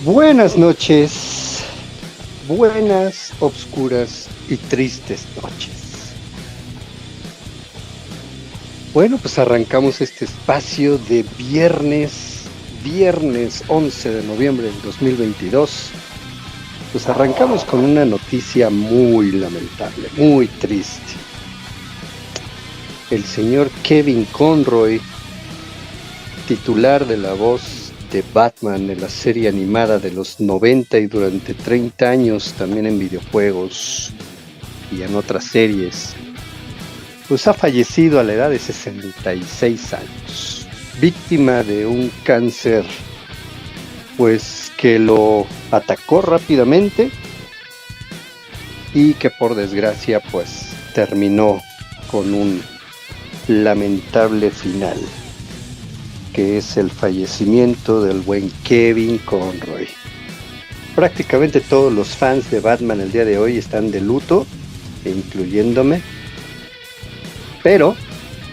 Buenas noches, buenas, obscuras y tristes noches. Bueno, pues arrancamos este espacio de viernes 11 de noviembre del 2022. Pues arrancamos con una noticia muy lamentable, muy triste. El señor Kevin Conroy, titular de la voz de Batman en la serie animada de los 90 y durante 30 años también en videojuegos y en otras series, pues ha fallecido a la edad de 66 años, víctima de un cáncer pues que lo atacó rápidamente y que por desgracia pues terminó con un lamentable final, que es el fallecimiento del buen Kevin Conroy. Prácticamente todos los fans de Batman el día de hoy están de luto, incluyéndome. Pero,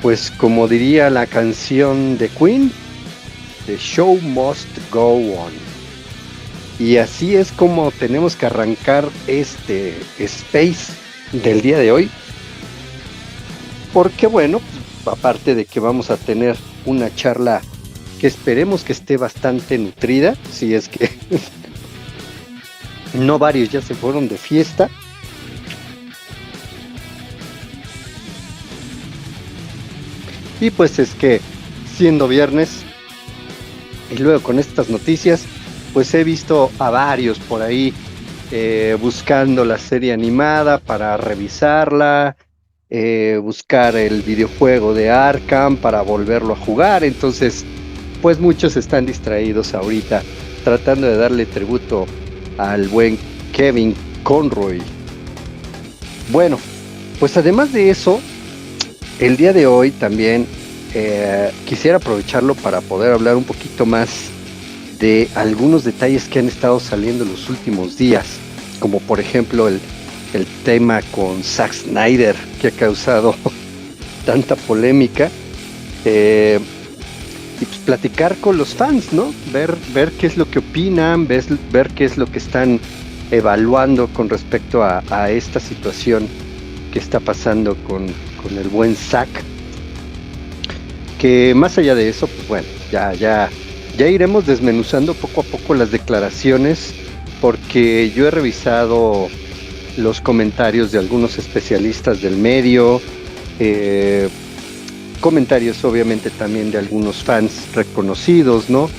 pues como diría la canción de Queen, The show must go on. Y así es como tenemos que arrancar este space del día de hoy. Porque bueno, pues, aparte de que vamos a tener una charla que esperemos que esté bastante nutrida, si es que no varios ya se fueron de fiesta. Y pues es que siendo viernes y luego con estas noticias, pues he visto a varios por ahí buscando la serie animada para revisarla, buscar el videojuego de Arkham para volverlo a jugar. Entonces pues muchos están distraídos ahorita tratando de darle tributo al buen Kevin Conroy. Bueno, pues además de eso, el día de hoy también quisiera aprovecharlo para poder hablar un poquito más de algunos detalles que han estado saliendo en los últimos días, como por ejemplo el tema con Zack Snyder, que ha causado tanta polémica, y pues platicar con los fans, ¿no? Ver qué es lo que opinan, ver qué es lo que están evaluando con respecto a esta situación que está pasando con el buen Zack. Que más allá de eso, pues bueno, ya iremos desmenuzando poco a poco las declaraciones, porque yo he revisado los comentarios de algunos especialistas del medio, comentarios obviamente también de algunos fans reconocidos, ¿no?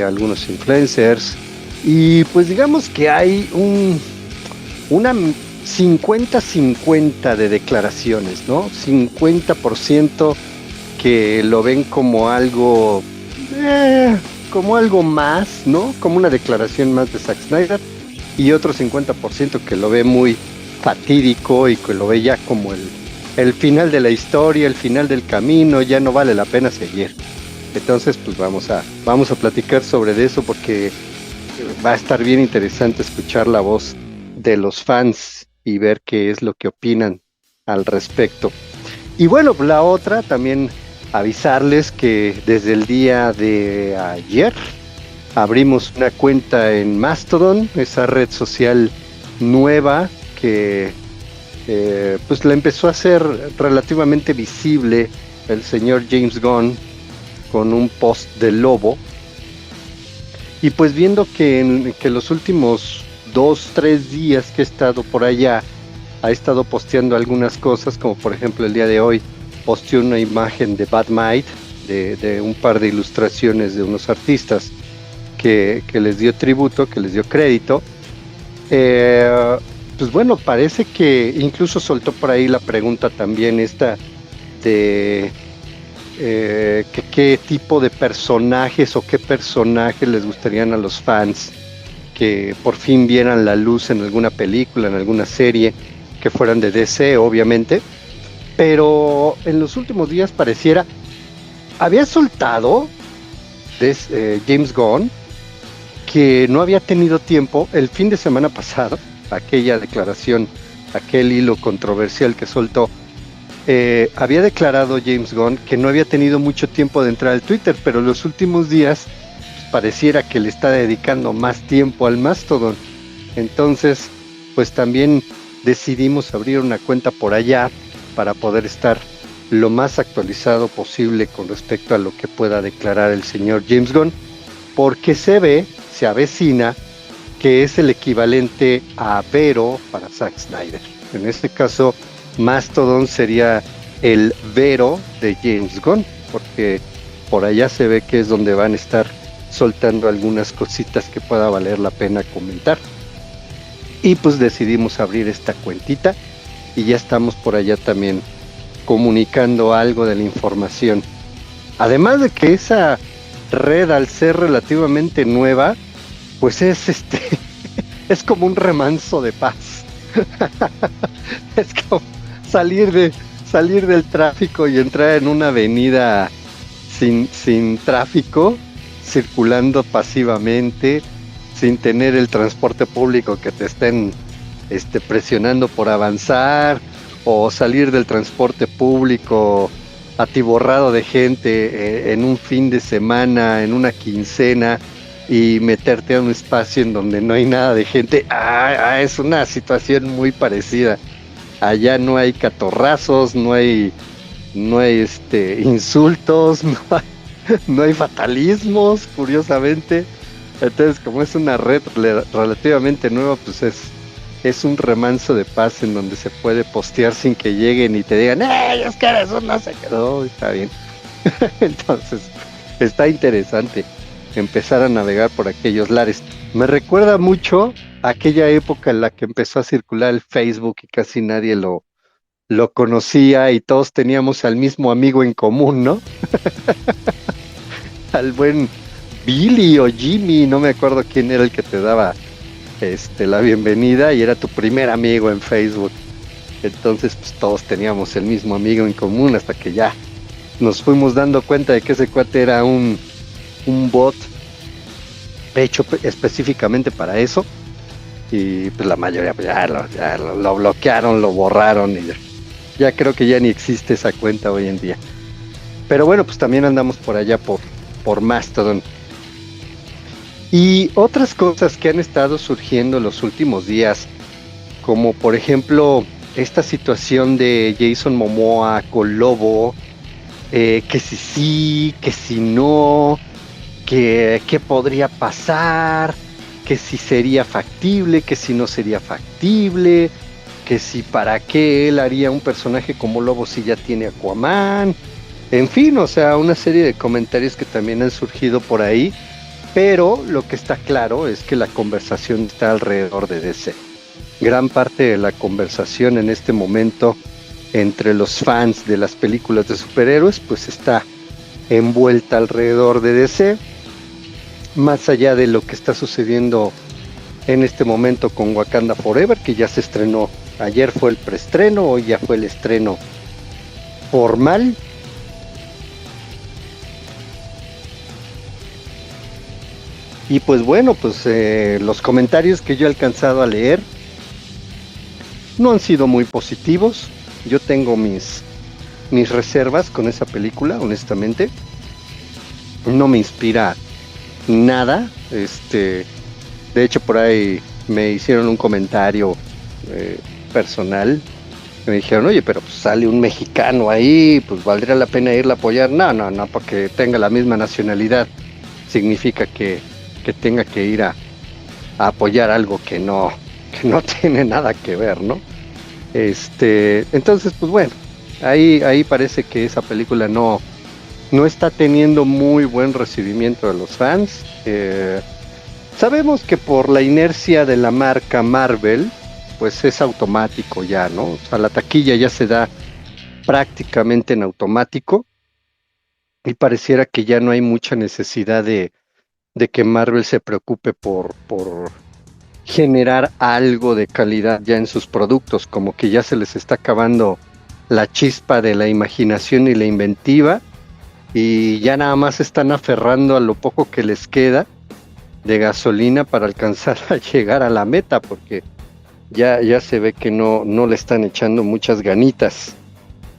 Algunos influencers, y pues digamos que hay una 50-50 de declaraciones, ¿no? 50% que lo ven como algo más, ¿no? Como una declaración más de Zack Snyder, y otro 50% que lo ve muy fatídico y que lo ve ya como el final de la historia, el final del camino, ya no vale la pena seguir. Entonces pues vamos a platicar sobre eso, porque va a estar bien interesante escuchar la voz de los fans y ver qué es lo que opinan al respecto. Y bueno, la otra también, avisarles que desde el día de ayer abrimos una cuenta en Mastodon, esa red social nueva que pues la empezó a hacer relativamente visible el señor James Gunn con un post de Lobo. Y pues viendo que los últimos 2-3 días que he estado por allá, ha estado posteando algunas cosas, como por ejemplo el día de hoy posteó una imagen de Batmite, de un par de ilustraciones de unos artistas que les dio tributo, que les dio crédito. Pues bueno, parece que incluso soltó por ahí la pregunta también esta de qué tipo de personajes o qué personajes les gustarían a los fans que por fin vieran la luz en alguna película, en alguna serie, que fueran de DC, obviamente. Pero en los últimos días pareciera, había soltado James Gunn que no había tenido tiempo el fin de semana pasado, aquella declaración, aquel hilo controversial que soltó. Había declarado James Gunn que no había tenido mucho tiempo de entrar al Twitter, pero los últimos días pareciera que le está dedicando más tiempo al Mastodon. Entonces, pues también decidimos abrir una cuenta por allá para poder estar lo más actualizado posible con respecto a lo que pueda declarar el señor James Gunn, porque se avecina que es el equivalente a Vero para Zack Snyder. En este caso, Mastodon sería el Vero de James Gunn, porque por allá se ve que es donde van a estar soltando algunas cositas que pueda valer la pena comentar. Y pues decidimos abrir esta cuentita y ya estamos por allá también comunicando algo de la información. Además de que esa red, al ser relativamente nueva, pues es es como un remanso de paz. Es como salir del tráfico y entrar en una avenida sin tráfico, circulando pasivamente, sin tener el transporte público que te estén presionando por avanzar, o salir del transporte público atiborrado de gente en un fin de semana, en una quincena, y meterte a un espacio en donde no hay nada de gente. Es una situación muy parecida. Allá no hay catorrazos, no hay insultos, no hay fatalismos, curiosamente. Entonces, como es una red relativamente nueva, pues es un remanso de paz en donde se puede postear sin que lleguen y te digan, es que eres un no sé qué. No, está bien. Entonces, está interesante empezar a navegar por aquellos lares. Me recuerda mucho a aquella época en la que empezó a circular el Facebook y casi nadie lo conocía y todos teníamos al mismo amigo en común, ¿no? Al buen Billy o Jimmy, no me acuerdo quién era el que te daba la bienvenida y era tu primer amigo en Facebook. Entonces, pues todos teníamos el mismo amigo en común hasta que ya nos fuimos dando cuenta de que ese cuate era un bot hecho específicamente para eso, y pues la mayoría pues, ya lo bloquearon, lo borraron y ya creo que ya ni existe esa cuenta hoy en día. Pero bueno, pues también andamos por allá por Mastodon. Y otras cosas que han estado surgiendo en los últimos días, como por ejemplo esta situación de Jason Momoa con Lobo, que si sí, que si no, que qué podría pasar, que si sería factible, que si no sería factible, que si para qué él haría un personaje como Lobo si ya tiene Aquaman. En fin, o sea, una serie de comentarios que también han surgido por ahí, pero lo que está claro es que la conversación está alrededor de DC. Gran parte de la conversación en este momento entre los fans de las películas de superhéroes pues está envuelta alrededor de DC, más allá de lo que está sucediendo en este momento con Wakanda Forever, que ya se estrenó. Ayer fue el preestreno, hoy ya fue el estreno formal. Y pues bueno, pues los comentarios que yo he alcanzado a leer no han sido muy positivos. Yo tengo mis reservas con esa película, honestamente. No me inspira nada. De hecho, por ahí me hicieron un comentario personal. Me dijeron, oye, pero pues sale un mexicano ahí, pues valdría la pena irla a apoyar. No, porque tenga la misma nacionalidad significa que tenga que ir a apoyar algo que no tiene nada que ver, ¿no? Entonces, pues bueno, ahí parece que esa película no está teniendo muy buen recibimiento de los fans. Sabemos que por la inercia de la marca Marvel, pues es automático ya, ¿no? O sea, la taquilla ya se da prácticamente en automático y pareciera que ya no hay mucha necesidad de que Marvel se preocupe por generar algo de calidad ya en sus productos, como que ya se les está acabando la chispa de la imaginación y la inventiva y ya nada más están aferrando a lo poco que les queda de gasolina para alcanzar a llegar a la meta, porque ya se ve que no le están echando muchas ganitas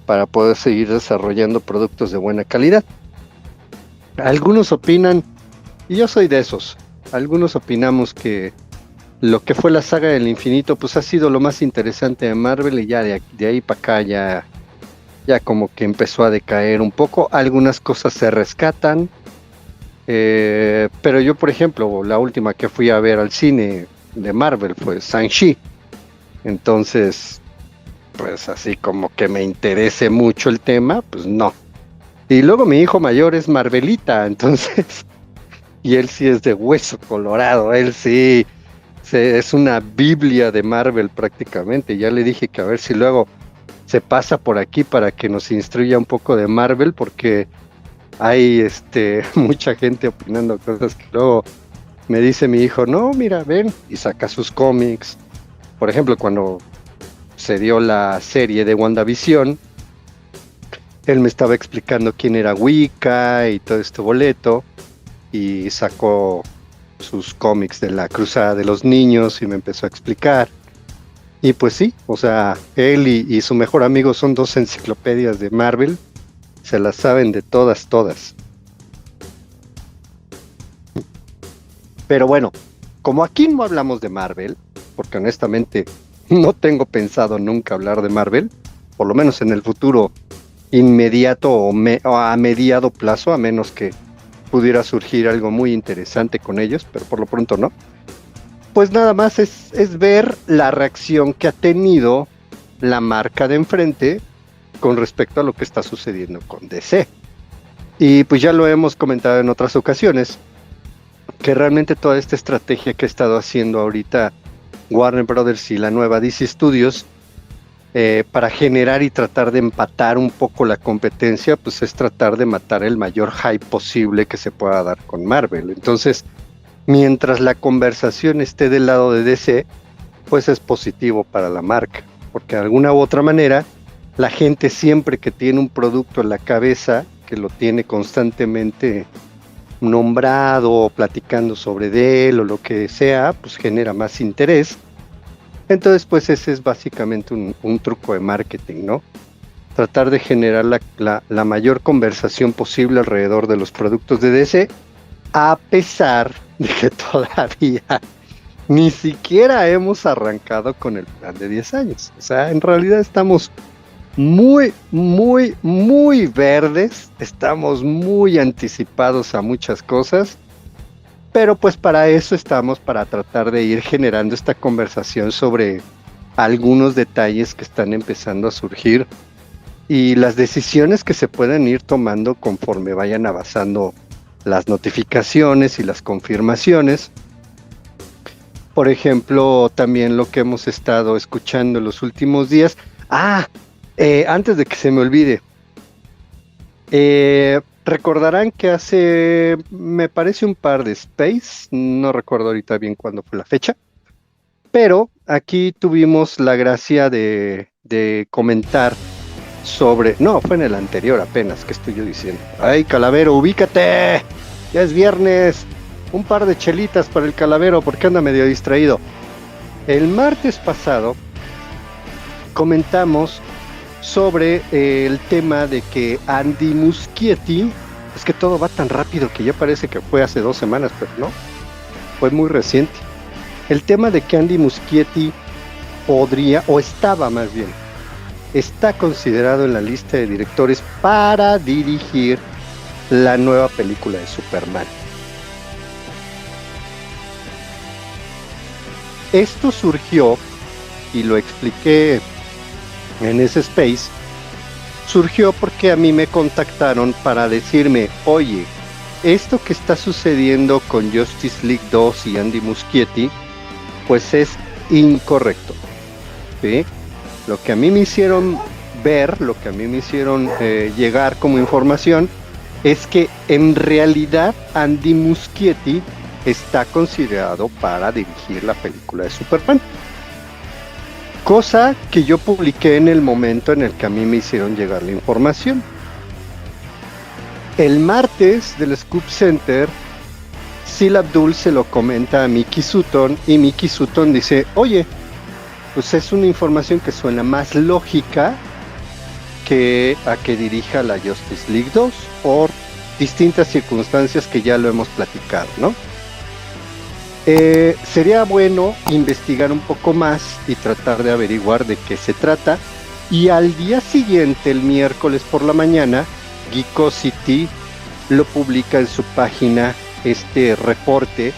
para poder seguir desarrollando productos de buena calidad. Algunos opinan Y yo soy de esos. Algunos opinamos que lo que fue la saga del infinito, pues ha sido lo más interesante de Marvel y ya de ahí para acá ya como que empezó a decaer un poco. Algunas cosas se rescatan, pero yo, por ejemplo, la última que fui a ver al cine de Marvel fue Shang-Chi. Entonces, pues así como que me interese mucho el tema, pues no. Y luego mi hijo mayor es Marvelita, entonces, y él sí es de hueso colorado, él sí es una biblia de Marvel prácticamente. Ya le dije que a ver si luego se pasa por aquí para que nos instruya un poco de Marvel, porque hay mucha gente opinando cosas que luego me dice mi hijo, no, mira, ven, y saca sus cómics. Por ejemplo, cuando se dio la serie de WandaVision, él me estaba explicando quién era Wicca y todo este boleto, y sacó sus cómics de la Cruzada de los Niños y me empezó a explicar. Y pues sí, o sea, él y su mejor amigo son dos enciclopedias de Marvel, se las saben de todas, todas. Pero bueno, como aquí no hablamos de Marvel, porque honestamente no tengo pensado nunca hablar de Marvel, por lo menos en el futuro inmediato o a mediado plazo, a menos que pudiera surgir algo muy interesante con ellos, pero por lo pronto no. Pues nada más es ver la reacción que ha tenido la marca de enfrente con respecto a lo que está sucediendo con DC. Y pues ya lo hemos comentado en otras ocasiones, que realmente toda esta estrategia que ha estado haciendo ahorita Warner Brothers y la nueva DC Studios para generar y tratar de empatar un poco la competencia, pues es tratar de matar el mayor hype posible que se pueda dar con Marvel. Entonces, mientras la conversación esté del lado de DC, pues es positivo para la marca, porque de alguna u otra manera, la gente siempre que tiene un producto en la cabeza, que lo tiene constantemente nombrado o platicando sobre él o lo que sea, pues genera más interés. Entonces, pues ese es básicamente un truco de marketing, ¿no? Tratar de generar la mayor conversación posible alrededor de los productos de DC, a pesar de que todavía ni siquiera hemos arrancado con el plan de 10 años. O sea, en realidad estamos muy, muy, muy verdes, estamos muy anticipados a muchas cosas, pero pues para eso estamos, para tratar de ir generando esta conversación sobre algunos detalles que están empezando a surgir y las decisiones que se pueden ir tomando conforme vayan avanzando las notificaciones y las confirmaciones. Por ejemplo, también lo que hemos estado escuchando en los últimos días. Antes de que se me olvide, recordarán que hace, me parece, un par de Space, no recuerdo ahorita bien cuándo fue la fecha, pero aquí tuvimos la gracia de comentar sobre, no, fue en el anterior apenas, ¿qué estoy yo diciendo? ¡Ay, Calavero, ubícate! Ya es viernes, un par de chelitas para el Calavero porque anda medio distraído. El martes pasado comentamos sobre el tema de que Andy Muschietti, es que todo va tan rápido que ya parece que fue hace 2 semanas, pero no, fue muy reciente. El tema de que Andy Muschietti podría, o estaba más bien, está considerado en la lista de directores para dirigir la nueva película de Superman. Esto surgió, y lo expliqué en ese space, surgió porque a mí me contactaron para decirme, oye, esto que está sucediendo con Justice League 2 y Andy Muschietti, pues es incorrecto, ¿sí? Lo que a mí me hicieron ver, lo que a mí me hicieron llegar como información, es que en realidad Andy Muschietti está considerado para dirigir la película de Superman. Cosa que yo publiqué en el momento en el que a mí me hicieron llegar la información. El martes del Scoop Center, Sil Abdul se lo comenta a Mickey Sutton y Mickey Sutton dice, oye, pues es una información que suena más lógica que a que dirija la Justice League 2 distintas circunstancias que ya lo hemos platicado, ¿no? Sería bueno investigar un poco más y tratar de averiguar de qué se trata. Y al día siguiente, el miércoles por la mañana, Geekosity lo publica en su página este reporte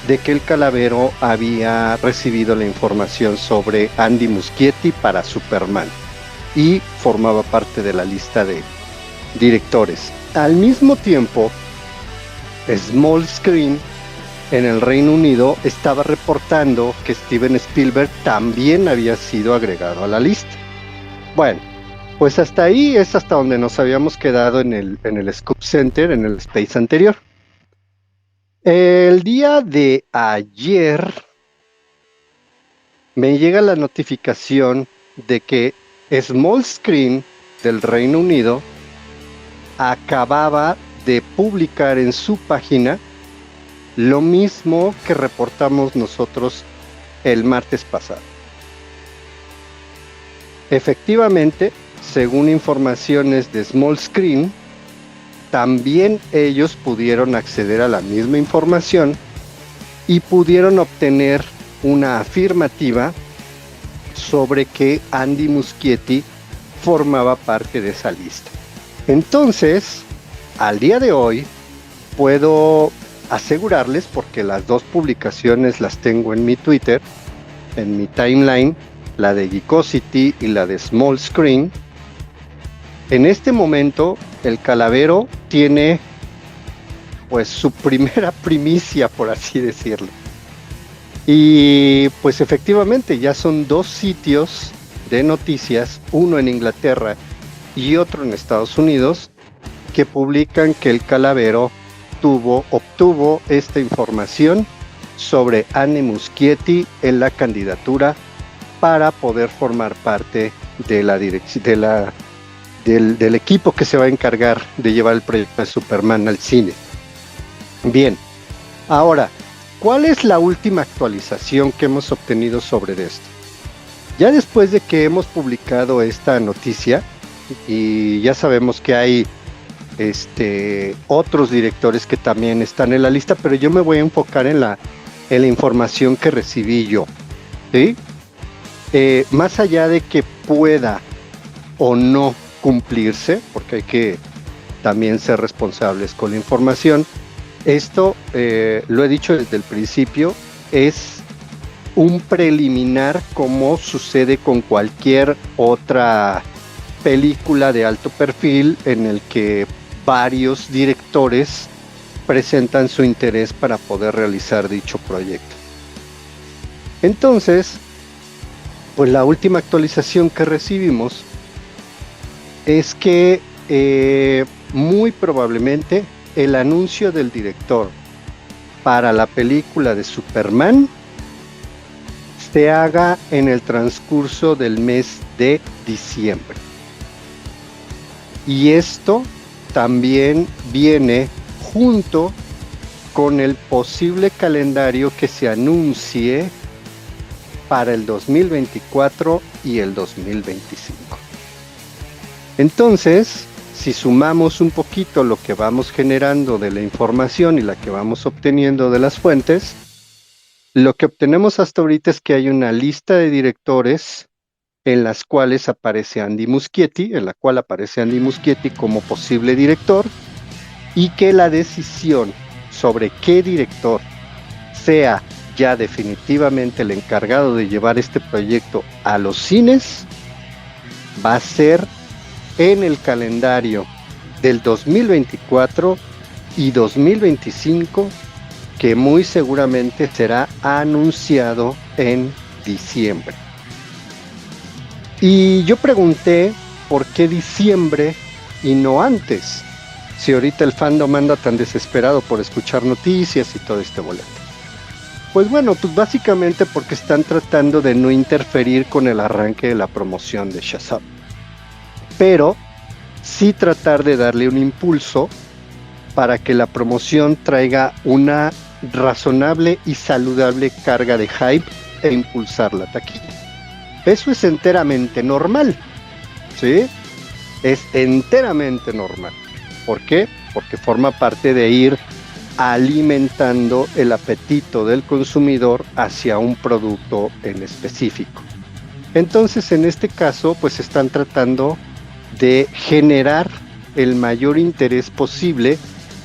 de que el Calavero había recibido la información sobre Andy Muschietti para Superman y formaba parte de la lista de directores. Al mismo tiempo, Smallscreen en el Reino Unido estaba reportando que Steven Spielberg también había sido agregado a la lista. Bueno, pues hasta ahí es hasta donde nos habíamos quedado en el Scoop Center, en el space anterior. El día de ayer me llega la notificación de que Smallscreen del Reino Unido acababa de publicar en su página lo mismo que reportamos nosotros el martes pasado. Efectivamente, según informaciones de Smallscreen, también ellos pudieron acceder a la misma información y pudieron obtener una afirmativa sobre que Andy Muschietti formaba parte de esa lista. Entonces, al día de hoy, puedo asegurarles, porque las dos publicaciones las tengo en mi Twitter, en mi timeline, la de Geekosity y la de Smallscreen. En este momento, el Calavero tiene pues su primera primicia, por así decirlo. Y pues efectivamente ya son dos sitios de noticias, uno en Inglaterra y otro en Estados Unidos, que publican que el Calavero obtuvo esta información sobre Andy Muschietti en la candidatura para poder formar parte de la del equipo que se va a encargar de llevar el proyecto de Superman al cine. Bien, ahora, ¿cuál es la última actualización que hemos obtenido sobre esto? Ya después de que hemos publicado esta noticia, y ya sabemos que hay otros directores que también están en la lista, pero yo me voy a enfocar en la información que recibí yo, ¿sí? Más allá de que pueda o no cumplirse, porque hay que también ser responsables con la información, esto, lo he dicho desde el principio, es un preliminar, como sucede con cualquier otra película de alto perfil en el que varios directores presentan su interés para poder realizar dicho proyecto. Entonces, pues la última actualización que recibimos es que muy probablemente el anuncio del director para la película de Superman se haga en el transcurso del mes de diciembre. Y esto también viene junto con el posible calendario que se anuncie para el 2024 y el 2025. Entonces, si sumamos un poquito lo que vamos generando de la información y la que vamos obteniendo de las fuentes, lo que obtenemos hasta ahorita es que hay una lista de directores en las cuales aparece Andy Muschietti, como posible director, y que la decisión sobre qué director sea ya definitivamente el encargado de llevar este proyecto a los cines va a ser en el calendario del 2024 y 2025, que muy seguramente será anunciado en diciembre. Y yo pregunté por qué diciembre y no antes, si ahorita el fandom anda tan desesperado por escuchar noticias y todo este boleto. Pues bueno, pues básicamente porque están tratando de no interferir con el arranque de la promoción de Shazam, pero sí tratar de darle un impulso para que la promoción traiga una razonable y saludable carga de hype e impulsar la taquilla. Eso es enteramente normal, ¿sí? Es enteramente normal. ¿Por qué? porque forma parte de ir alimentando el apetito del consumidor hacia un producto en específico. Entonces, en este caso, pues están tratando de generar el mayor interés posible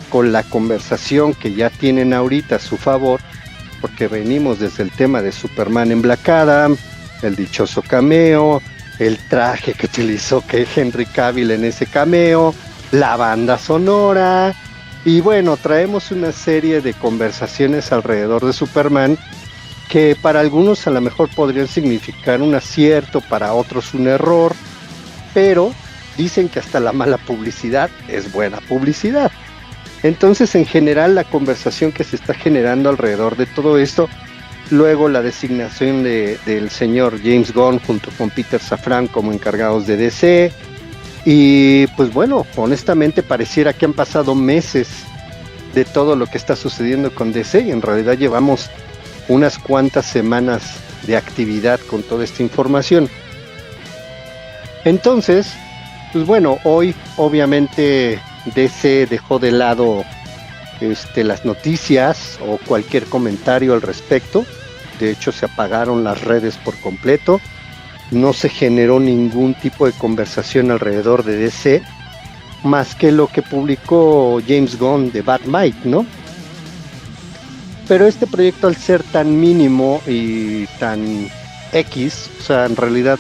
con la conversación que ya tienen ahorita a su favor, porque venimos desde el tema de Superman en Black Adam, el dichoso cameo, el traje que utilizó que Henry Cavill en ese cameo, la banda sonora, y bueno, traemos una serie de conversaciones alrededor de Superman que para algunos a lo mejor podrían significar un acierto, para otros un error, pero dicen que hasta la mala publicidad es buena publicidad. Entonces, en general, la conversación que se está generando alrededor de todo esto, luego la designación del señor James Gunn junto con Peter Safran como encargados de DC, y pues bueno, honestamente pareciera que han pasado meses de todo lo que está sucediendo con DC y en realidad llevamos unas cuantas semanas de actividad con toda esta información. Entonces, pues bueno, hoy obviamente DC dejó de lado las noticias o cualquier comentario al respecto. De hecho, se apagaron las redes por completo. No se generó ningún tipo de conversación alrededor de DC, más que lo que publicó James Gunn de Bat-Mite, ¿no? Pero este proyecto, al ser tan mínimo y tan X, o sea, en realidad,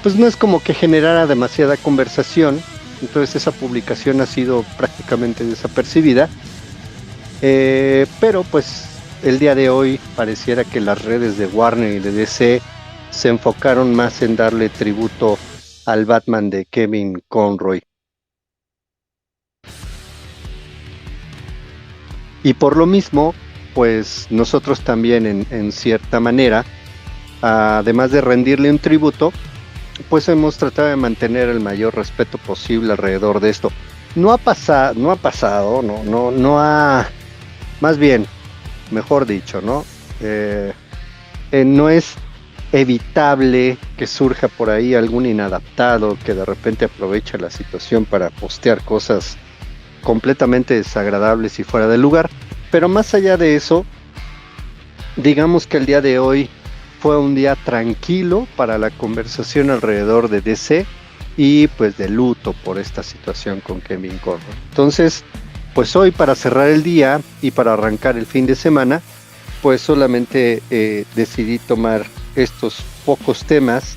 pues no es como que generara demasiada conversación. Entonces esa publicación ha sido prácticamente desapercibida. Pero pues el día de hoy pareciera que las redes de Warner y de DC se enfocaron más en darle tributo al Batman de Kevin Conroy. Y por lo mismo, pues nosotros también en cierta manera, además de rendirle un tributo, pues hemos tratado de mantener el mayor respeto posible alrededor de esto. No ha pasado, más bien, mejor dicho, ¿no? No es evitable que surja por ahí algún inadaptado que de repente aprovecha la situación para postear cosas completamente desagradables y fuera de lugar, pero más allá de eso, digamos que el día de hoy fue un día tranquilo para la conversación alrededor de DC y pues de luto por esta situación con Kevin Conroy. Entonces, pues hoy, para cerrar el día y para arrancar el fin de semana, pues solamente decidí tomar estos pocos temas,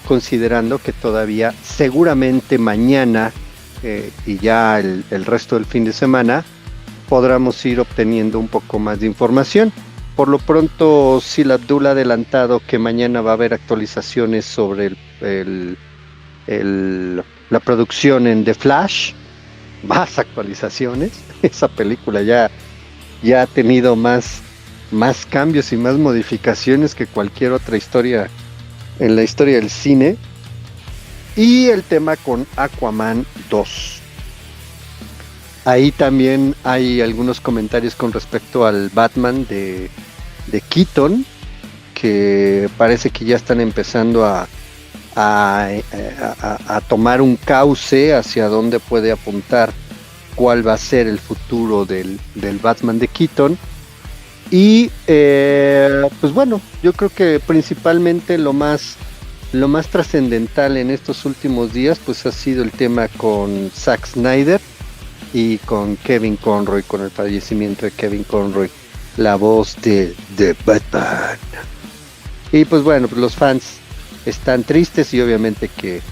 considerando que todavía seguramente mañana y ya el resto del fin de semana podremos ir obteniendo un poco más de información. Por lo pronto, Sil Abdul ha adelantado que mañana va a haber actualizaciones sobre la producción en The Flash, más actualizaciones. Esa película ya ha tenido más cambios y más modificaciones que cualquier otra historia en la historia del cine. Y el tema con Aquaman 2. Ahí también hay algunos comentarios con respecto al Batman de Keaton, que parece que ya están empezando a tomar un cauce hacia dónde puede apuntar, cuál va a ser el futuro del Batman de Keaton. Y pues bueno, yo creo que principalmente lo más trascendental en estos últimos días pues ha sido el tema con Zack Snyder y con Kevin Conroy, con el fallecimiento de Kevin Conroy, la voz de Batman. Y pues bueno, pues los fans están tristes y obviamente que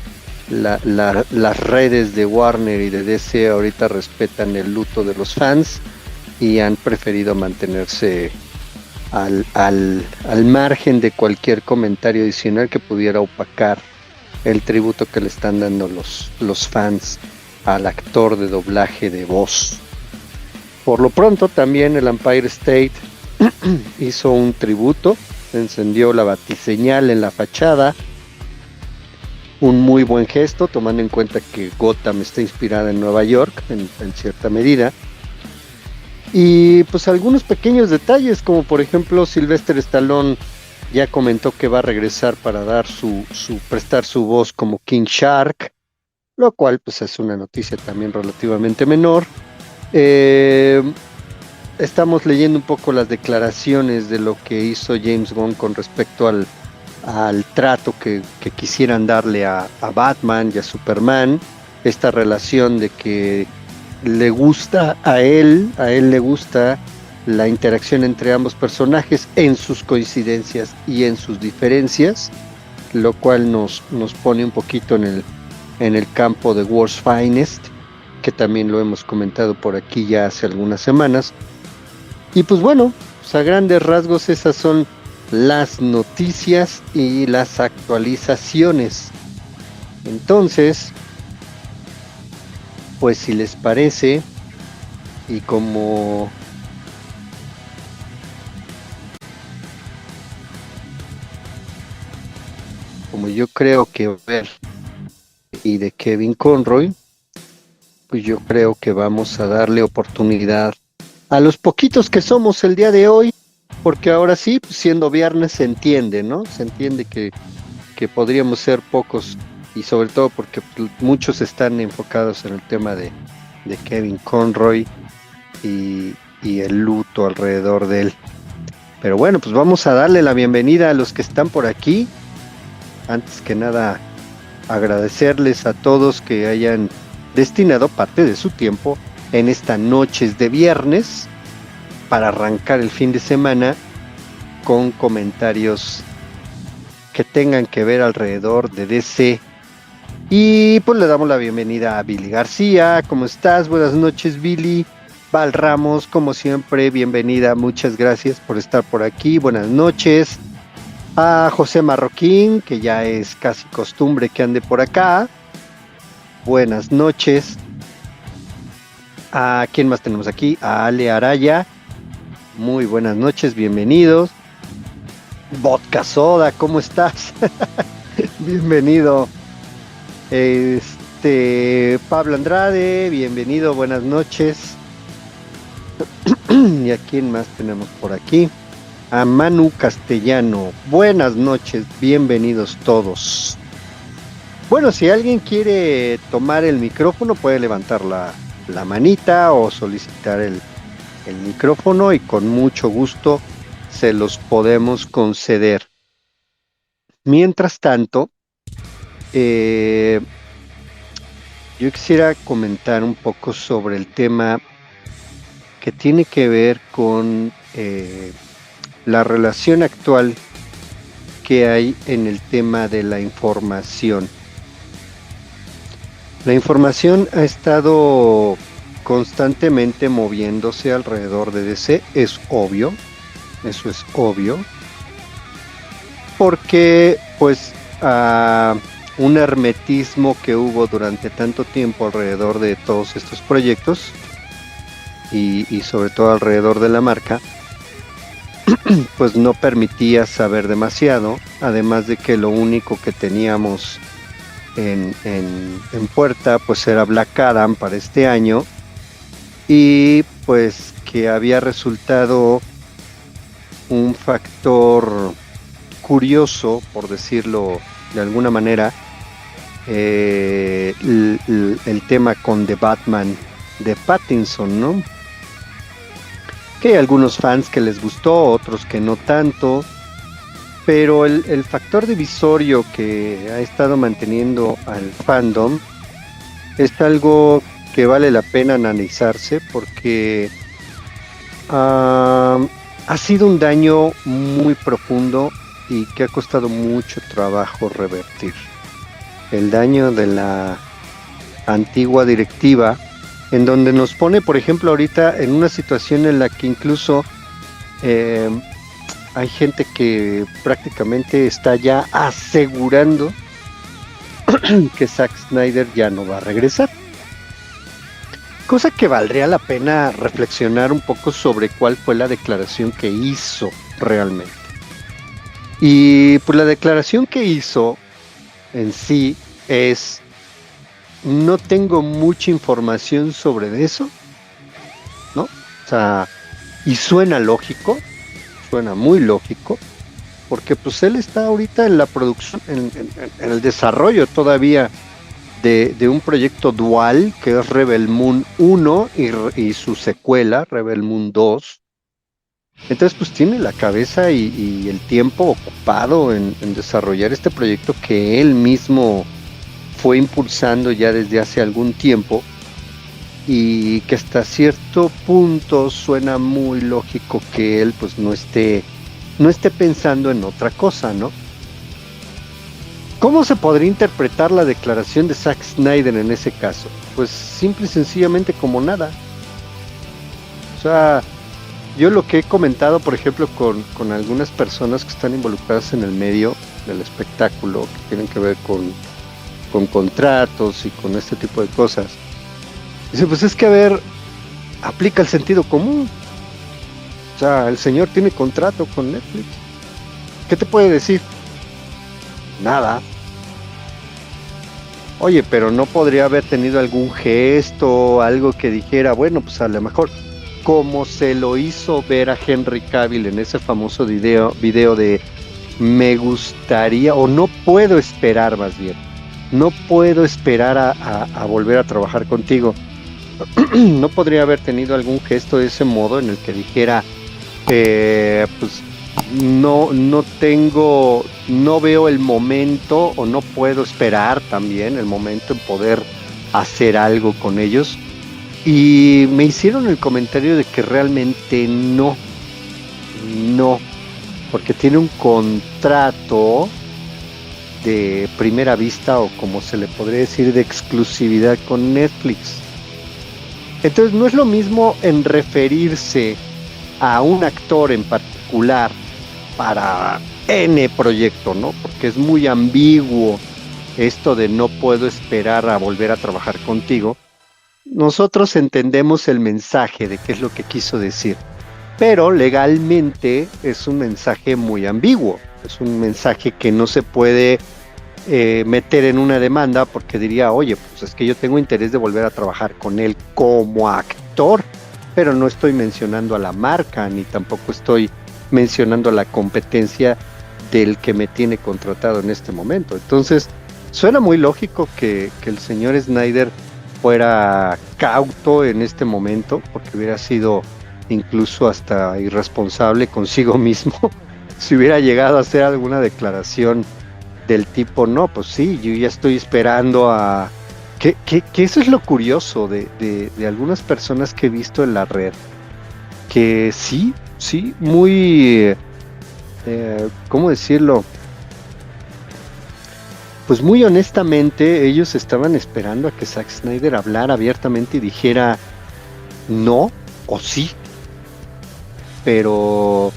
las redes de Warner y de DC ahorita respetan el luto de los fans y han preferido mantenerse al margen de cualquier comentario adicional que pudiera opacar el tributo que le están dando los fans al actor de doblaje de voz. Por lo pronto también el Empire State hizo un tributo, encendió la batiseñal en la fachada, un muy buen gesto tomando en cuenta que Gotham está inspirada en Nueva York en cierta medida. Y pues algunos pequeños detalles, como por ejemplo Sylvester Stallone ya comentó que va a regresar para dar prestar su voz como King Shark. lo cual pues es una noticia también relativamente menor. Eh, Estamos leyendo un poco las declaraciones de lo que hizo James Gunn con respecto al trato que quisieran darle a Batman y a Superman, esta relación de que le gusta a él le gusta la interacción entre ambos personajes en sus coincidencias y en sus diferencias, lo cual nos pone un poquito en el campo de World's Finest, que también lo hemos comentado por aquí ya hace algunas semanas. Y pues bueno, pues a grandes rasgos esas son las noticias y las actualizaciones. Entonces, pues si les parece, y como yo creo que ver y de Kevin Conroy, pues yo creo que vamos a darle oportunidad a los poquitos que somos el día de hoy, porque ahora sí, pues siendo viernes se entiende, ¿no? Se entiende que podríamos ser pocos, y sobre todo porque muchos están enfocados en el tema de Kevin Conroy y el luto alrededor de él. Pero bueno, pues vamos a darle la bienvenida a los que están por aquí. Antes que nada, agradecerles a todos que hayan destinado parte de su tiempo en esta noches de viernes para arrancar el fin de semana con comentarios que tengan que ver alrededor de DC. Y pues le damos la bienvenida a Billy García. ¿Cómo estás? Buenas noches, Billy. Val Ramos, como siempre, bienvenida. Muchas gracias por estar por aquí. Buenas noches. A José Marroquín, que ya es casi costumbre que ande por acá. Buenas noches. ¿A quién más tenemos aquí? A Ale Araya. Muy buenas noches, bienvenidos. Vodka Soda, ¿cómo estás? Bienvenido. Pablo Andrade, bienvenido, buenas noches. ¿Y a quién más tenemos por aquí? A Manu Castellano, buenas noches, bienvenidos todos. Bueno, si alguien quiere tomar el micrófono, puede levantar la manita o solicitar el micrófono y con mucho gusto se los podemos conceder. Mientras tanto, yo quisiera comentar un poco sobre el tema que tiene que ver con la relación actual que hay en el tema de la información. La información ha estado constantemente moviéndose alrededor de DC, es obvio, eso es obvio, porque pues un hermetismo que hubo durante tanto tiempo alrededor de todos estos proyectos y sobre todo alrededor de la marca, pues no permitía saber demasiado, además de que lo único que teníamos en puerta pues era Black Adam para este año, y pues que había resultado un factor curioso, por decirlo de alguna manera, el tema con The Batman de Pattinson, ¿no? Que hay algunos fans que les gustó, otros que no tanto, pero el factor divisorio que ha estado manteniendo al fandom es algo que vale la pena analizarse, porque ha sido un daño muy profundo y que ha costado mucho trabajo revertir. El daño de la antigua directiva, en donde nos pone, por ejemplo, ahorita en una situación en la que incluso hay gente que prácticamente está ya asegurando que Zack Snyder ya no va a regresar. Cosa que valdría la pena reflexionar un poco sobre cuál fue la declaración que hizo realmente. Y pues la declaración que hizo en sí es: no tengo mucha información sobre eso, ¿no? O sea, y suena lógico, suena muy lógico, porque pues él está ahorita en la producción, en el desarrollo todavía de un proyecto dual que es Rebel Moon 1 y su secuela, Rebel Moon 2. Entonces, pues tiene la cabeza y el tiempo ocupado en desarrollar este proyecto que él mismo fue impulsando ya desde hace algún tiempo y que hasta cierto punto suena muy lógico que él pues no esté pensando en otra cosa, ¿no? ¿Cómo se podría interpretar la declaración de Zack Snyder en ese caso? Pues simple y sencillamente como nada. O sea, yo lo que he comentado, por ejemplo, con algunas personas que están involucradas en el medio del espectáculo, que tienen que ver con contratos y con este tipo de cosas, dice, pues es que a ver, aplica el sentido común. O sea, el señor tiene contrato con Netflix. ¿Qué te puede decir? Nada. Oye, pero no podría haber tenido algún gesto, algo que dijera, bueno, pues a lo mejor, como se lo hizo ver a Henry Cavill en ese famoso video de me gustaría, o no puedo esperar más bien, no puedo esperar a volver a trabajar contigo. No podría haber tenido algún gesto de ese modo en el que dijera, pues no veo el momento o no puedo esperar también el momento en poder hacer algo con ellos. Y me hicieron el comentario de que realmente no, porque tiene un contrato de primera vista o como se le podría decir de exclusividad con Netflix. Entonces no es lo mismo en referirse a un actor en particular para N proyecto, ¿no? Porque es muy ambiguo esto de no puedo esperar a volver a trabajar contigo. Nosotros entendemos el mensaje de qué es lo que quiso decir, pero legalmente es un mensaje muy ambiguo, es un mensaje que no se puede meter en una demanda porque diría, oye, pues es que yo tengo interés de volver a trabajar con él como actor, pero no estoy mencionando a la marca, ni tampoco estoy mencionando a la competencia del que me tiene contratado en este momento. Entonces, suena muy lógico que el señor Snyder fuera cauto en este momento, porque hubiera sido incluso hasta irresponsable consigo mismo si hubiera llegado a hacer alguna declaración del tipo, no, pues sí, yo ya estoy esperando a... Que eso es lo curioso de algunas personas que he visto en la red, que sí, muy... ¿cómo decirlo? Pues muy honestamente, ellos estaban esperando a que Zack Snyder hablara abiertamente y dijera no o sí. Pero,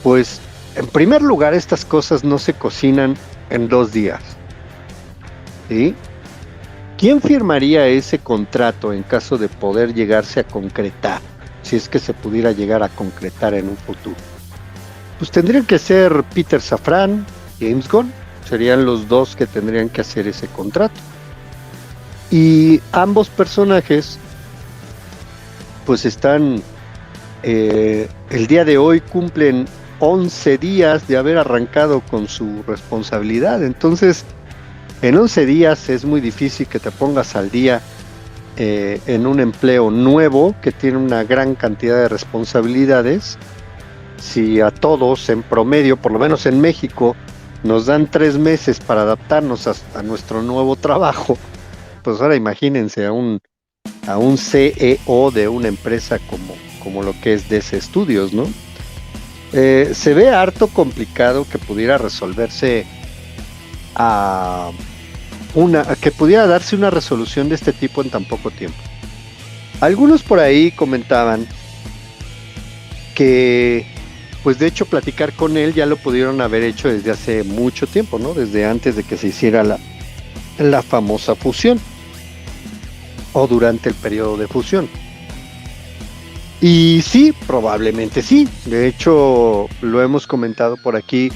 pues, en primer lugar, estas cosas no se cocinan en 2 días. ¿Sí? ¿Quién firmaría ese contrato en caso de poder llegarse a concretar? Si es que se pudiera llegar a concretar en un futuro. Pues tendrían que ser Peter Safran, James Gunn. Serían los dos que tendrían que hacer ese contrato. Y ambos personajes, pues están, el día de hoy cumplen 11 días de haber arrancado con su responsabilidad. Entonces, en 11 días es muy difícil que te pongas al día en un empleo nuevo que tiene una gran cantidad de responsabilidades. Si a todos en promedio, por lo menos en México, nos dan 3 meses para adaptarnos a nuestro nuevo trabajo, pues ahora imagínense a un CEO de una empresa como lo que es DC Studios, ¿no? Se ve harto complicado que pudiera resolverse que pudiera darse una resolución de este tipo en tan poco tiempo. Algunos por ahí comentaban que, pues de hecho platicar con él ya lo pudieron haber hecho desde hace mucho tiempo, ¿no? Desde antes de que se hiciera la famosa fusión o durante el periodo de fusión. Y sí, probablemente sí. De hecho, lo hemos comentado por aquí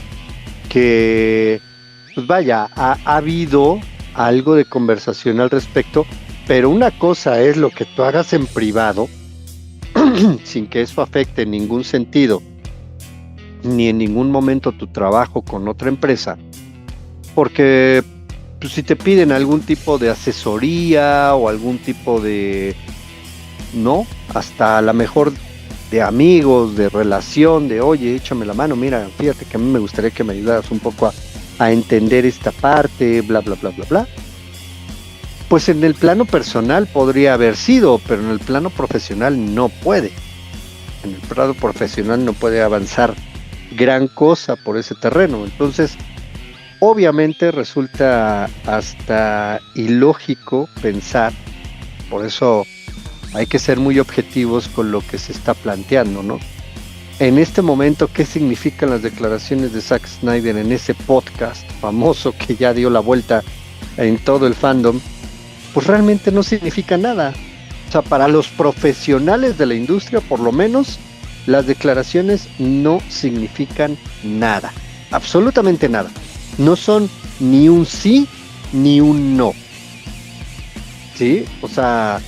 que, pues vaya, ha habido algo de conversación al respecto, pero una cosa es lo que tú hagas en privado, sin que eso afecte en ningún sentido, ni en ningún momento tu trabajo con otra empresa, porque pues si te piden algún tipo de asesoría o algún tipo de, no, hasta a lo mejor de amigos, de relación, de oye, échame la mano, mira, fíjate que a mí me gustaría que me ayudaras un poco a entender esta parte, bla, bla, bla, bla, bla. Pues en el plano personal podría haber sido, pero en el plano profesional no puede. En el plano profesional no puede avanzar gran cosa por ese terreno. Entonces, obviamente resulta hasta ilógico pensar, por eso hay que ser muy objetivos con lo que se está planteando, ¿no? En este momento, ¿qué significan las declaraciones de Zack Snyder en ese podcast famoso que ya dio la vuelta en todo el fandom? Pues realmente no significa nada. O sea, para los profesionales de la industria, por lo menos, las declaraciones no significan nada. Absolutamente nada. No son ni un sí ni un no. ¿Sí? O sea,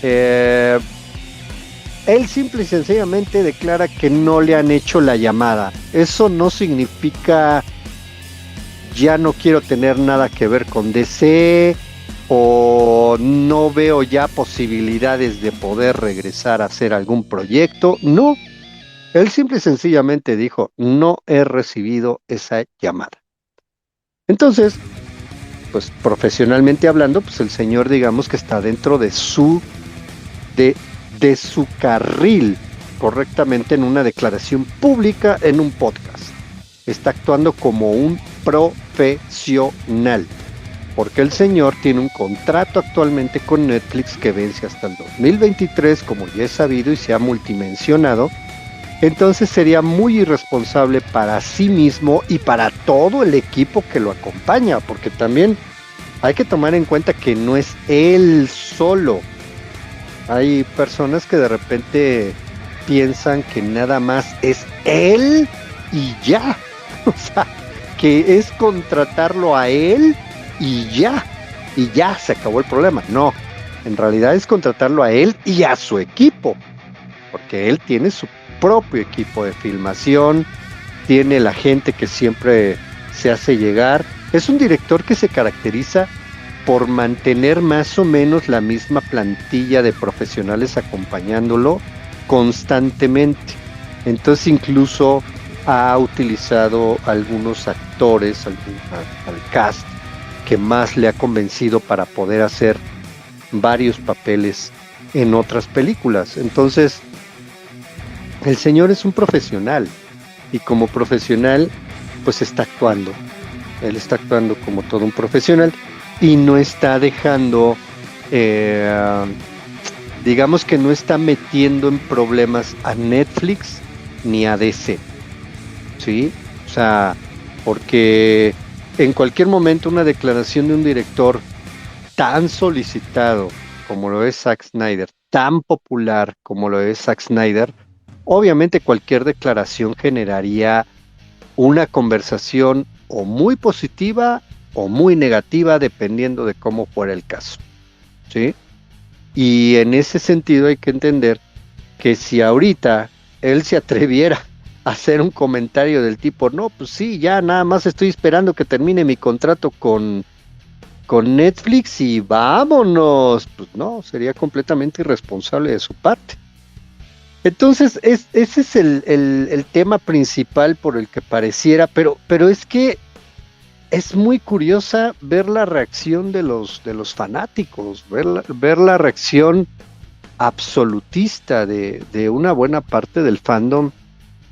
él simple y sencillamente declara que no le han hecho la llamada. Eso no significa ya no quiero tener nada que ver con DC o no veo ya posibilidades de poder regresar a hacer algún proyecto. No, él simple y sencillamente dijo, no he recibido esa llamada. Entonces, pues profesionalmente hablando, pues el señor digamos que está dentro de su carril correctamente en una declaración pública en un podcast. Está actuando como un profesional, porque el señor tiene un contrato actualmente con Netflix que vence hasta el 2023, como ya es sabido y se ha multimensionado. Entonces sería muy irresponsable para sí mismo y para todo el equipo que lo acompaña, porque también hay que tomar en cuenta que no es él solo. Hay personas que de repente piensan que nada más es él y ya. O sea, que es contratarlo a él y ya se acabó el problema. No, en realidad es contratarlo a él y a su equipo, porque él tiene su propio equipo de filmación, tiene la gente que siempre se hace llegar. Es un director que se caracteriza por mantener más o menos la misma plantilla de profesionales acompañándolo constantemente. Entonces incluso ha utilizado algunos actores, al cast que más le ha convencido para poder hacer varios papeles en otras películas. Entonces, el señor es un profesional y como profesional, pues está actuando. Él está actuando como todo un profesional y no está dejando, digamos que no está metiendo en problemas a Netflix ni a DC, ¿sí? O sea, porque en cualquier momento una declaración de un director tan solicitado como lo es Zack Snyder, tan popular como lo es Zack Snyder, obviamente cualquier declaración generaría una conversación o muy positiva o muy negativa dependiendo de cómo fuera el caso, ¿sí? Y en ese sentido hay que entender que si ahorita él se atreviera a hacer un comentario del tipo, no, pues sí, ya nada más estoy esperando que termine mi contrato con Netflix y vámonos, pues no, sería completamente irresponsable de su parte. Entonces, ese es el tema principal por el que pareciera, pero es que es muy curiosa ver la reacción de los fanáticos, ver la reacción absolutista de una buena parte del fandom,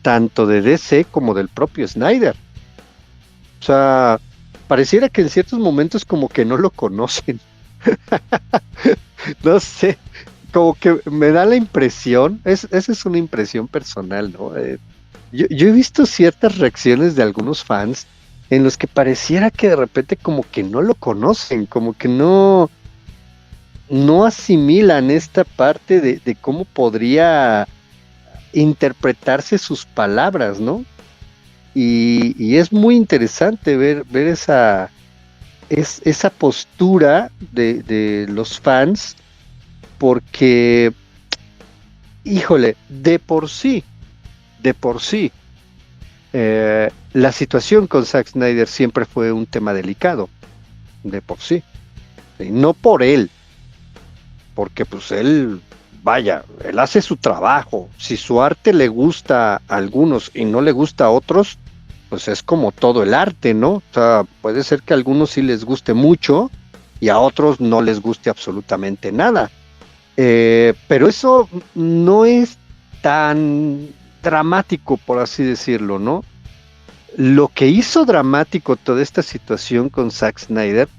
tanto de DC como del propio Snyder. O sea, pareciera que en ciertos momentos como que no lo conocen. No sé, como que me da la impresión, esa es una impresión personal, ¿no? Yo he visto ciertas reacciones de algunos fans en los que pareciera que de repente como que no lo conocen, como que no asimilan esta parte de cómo podría interpretarse sus palabras, ¿no? Y es muy interesante ver esa postura de los fans, porque, híjole, de por sí, la situación con Zack Snyder siempre fue un tema delicado. de por sí. Y no por él, porque pues él, vaya, él hace su trabajo. Si su arte le gusta a algunos y no le gusta a otros, pues es como todo el arte, ¿no? O sea, puede ser que a algunos sí les guste mucho y a otros no les guste absolutamente nada. Pero eso no es tan dramático, por así decirlo, ¿no? Lo que hizo dramático toda esta situación con Zack Snyder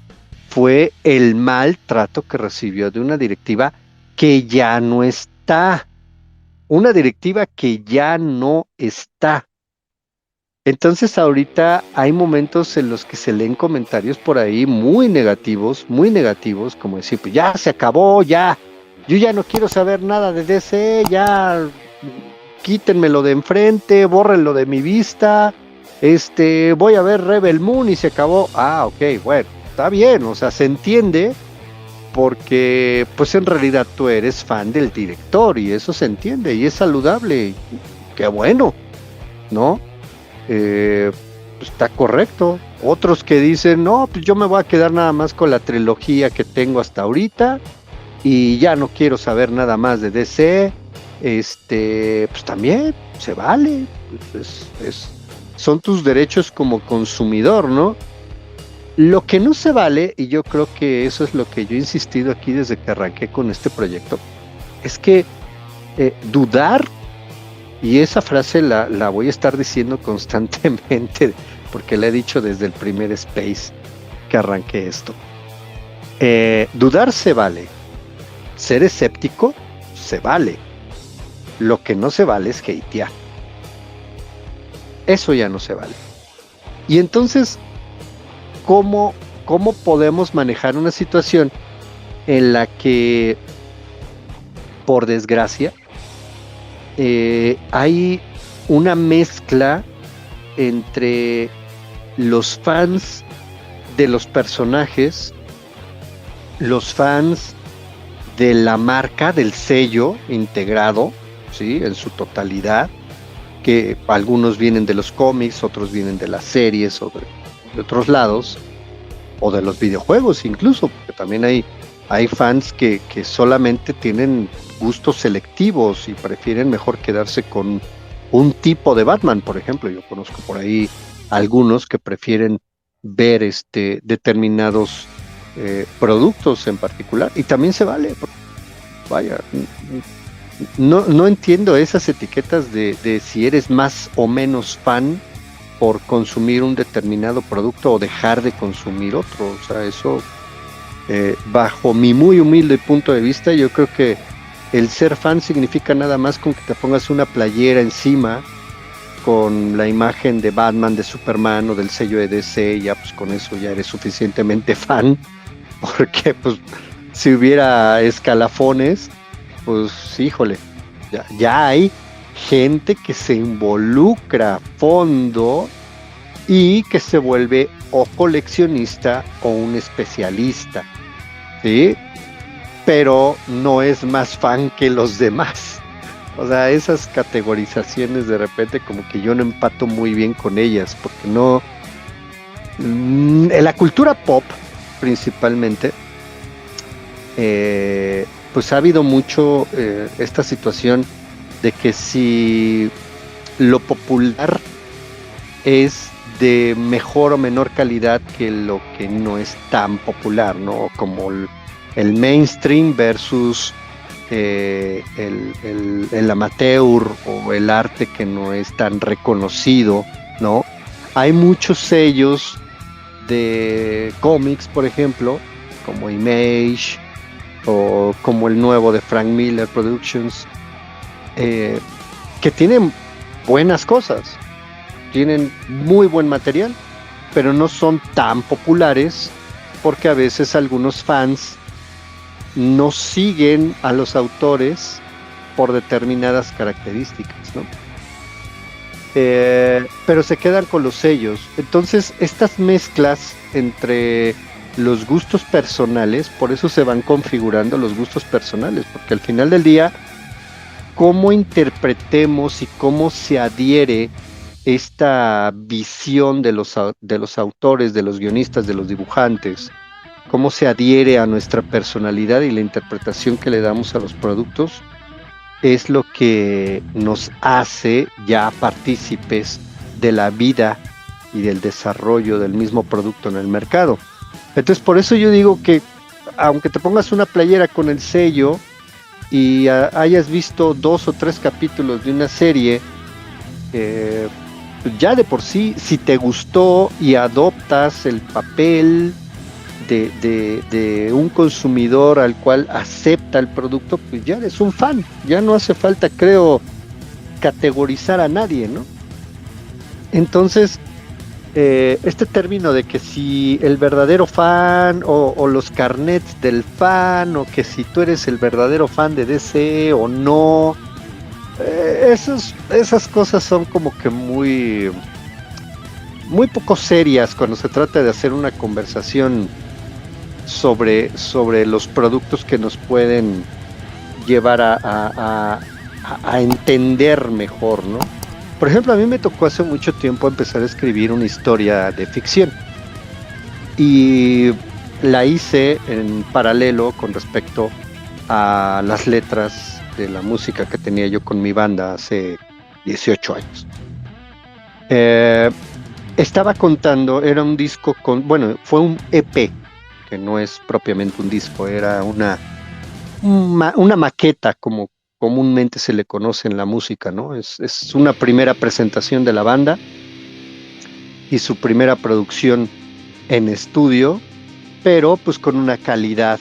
fue el maltrato que recibió de una directiva que ya no está, una directiva que ya no está. Entonces ahorita hay momentos en los que se leen comentarios por ahí muy negativos, como decir, pues ya se acabó, ya, yo ya no quiero saber nada de DC, ya quítenmelo de enfrente, bórrenlo de mi vista, voy a ver Rebel Moon y se acabó. Ah, ok, bueno, está bien, o sea, se entiende porque pues en realidad tú eres fan del director y eso se entiende y es saludable, qué bueno, ¿no? Pues está correcto. Otros que dicen, no, pues yo me voy a quedar nada más con la trilogía que tengo hasta ahorita y ya no quiero saber nada más de DC. Pues también se vale. Pues son tus derechos como consumidor, ¿no? Lo que no se vale, y yo creo que eso es lo que yo he insistido aquí desde que arranqué con este proyecto, es que dudar, y esa frase la voy a estar diciendo constantemente, porque la he dicho desde el primer space que arranqué esto. Dudar se vale, ser escéptico se vale, lo que no se vale es hatear. Eso ya no se vale. Y entonces, ¿cómo podemos manejar una situación en la que, por desgracia, hay una mezcla entre los fans de los personajes, los fans de la marca, del sello integrado, ¿sí? En su totalidad, que algunos vienen de los cómics, otros vienen de las series o de otros lados, o de los videojuegos incluso, porque también hay fans que solamente tienen gustos selectivos y prefieren mejor quedarse con un tipo de Batman, por ejemplo. Yo conozco por ahí algunos que prefieren ver determinados productos en particular, y también se vale. Vaya, no entiendo esas etiquetas de si eres más o menos fan por consumir un determinado producto o dejar de consumir otro. O sea, eso, bajo mi muy humilde punto de vista, yo creo que el ser fan significa nada más con que te pongas una playera encima con la imagen de Batman, de Superman o del sello de DC, y ya pues con eso ya eres suficientemente fan, porque pues si hubiera escalafones, pues híjole, ya hay gente que se involucra a fondo y que se vuelve o coleccionista o un especialista, ¿sí? Pero no es más fan que los demás. O sea, esas categorizaciones de repente como que yo no empato muy bien con ellas, porque no... En la cultura pop, principalmente, pues ha habido mucho esta situación de que si lo popular es de mejor o menor calidad que lo que no es tan popular, ¿no? Como el mainstream versus el amateur o el arte que no es tan reconocido, ¿no? Hay muchos sellos de cómics, por ejemplo, como Image o como el nuevo de Frank Miller Productions, que tienen buenas cosas, tienen muy buen material, pero no son tan populares porque a veces algunos fans no siguen a los autores por determinadas características, ¿no? Pero se quedan con los sellos. Entonces, estas mezclas entre los gustos personales, por eso se van configurando los gustos personales, porque al final del día, cómo interpretemos y cómo se adhiere esta visión de los autores, de los guionistas, de los dibujantes cómo se adhiere a nuestra personalidad y la interpretación que le damos a los productos, es lo que nos hace ya partícipes de la vida y del desarrollo del mismo producto en el mercado. Entonces, por eso yo digo que aunque te pongas una playera con el sello y hayas visto 2 o 3 capítulos de una serie, ya de por sí, si te gustó y adoptas el papel de un consumidor al cual acepta el producto, pues ya eres un fan. Ya no hace falta, creo, categorizar a nadie, ¿no? Entonces, este término de que si el verdadero fan o los carnets del fan, o que si tú eres el verdadero fan de DC o no, esas cosas son como que muy poco serias cuando se trata de hacer una conversación sobre los productos que nos pueden llevar a entender mejor, ¿no? Por ejemplo, a mí me tocó hace mucho tiempo empezar a escribir una historia de ficción y la hice en paralelo con respecto a las letras de la música que tenía yo con mi banda hace 18 años. Estaba contando, era un disco fue un EP, que no es propiamente un disco, era una maqueta, como comúnmente se le conoce en la música, ¿no? Es una primera presentación de la banda y su primera producción en estudio, pero pues con una calidad